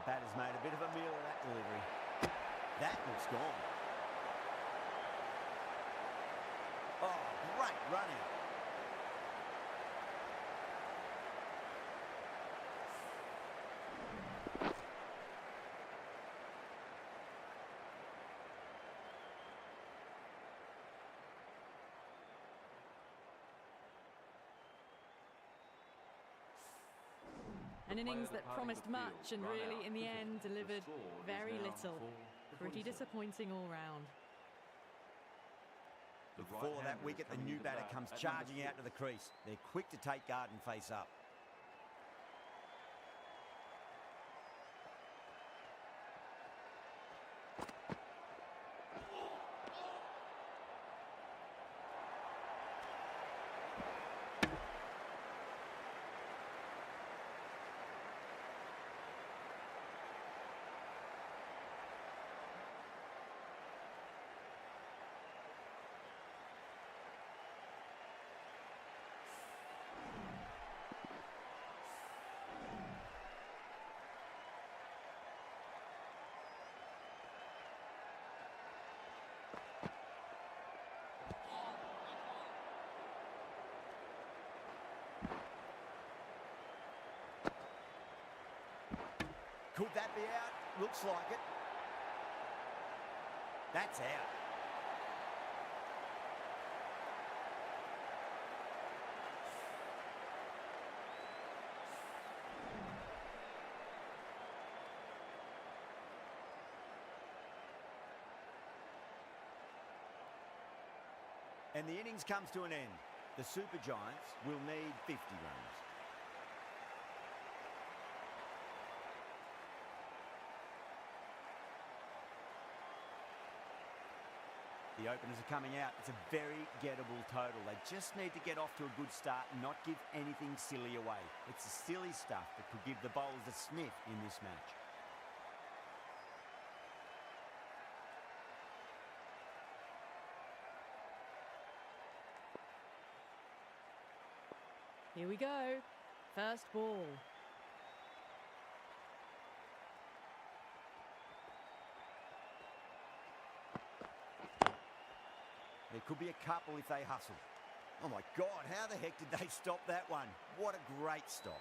Batter's made a bit of a meal of that delivery. That looks gone. Oh, great run out. An innings that promised much and really, in the end, delivered very little. Pretty disappointing all round. Before that wicket, the new batter comes charging out to the crease. They're quick to take guard and face up. Could that be out? Looks like it. That's out. And the innings comes to an end. The Super Giants will need 50 runs. The openers are coming out. It's a very gettable total. They just need to get off to a good start and not give anything silly away. It's the silly stuff that could give the bowlers a sniff in this match. Here we go. First ball. There could be a couple if they hustle. Oh my God, how the heck did they stop that one? What a great stop.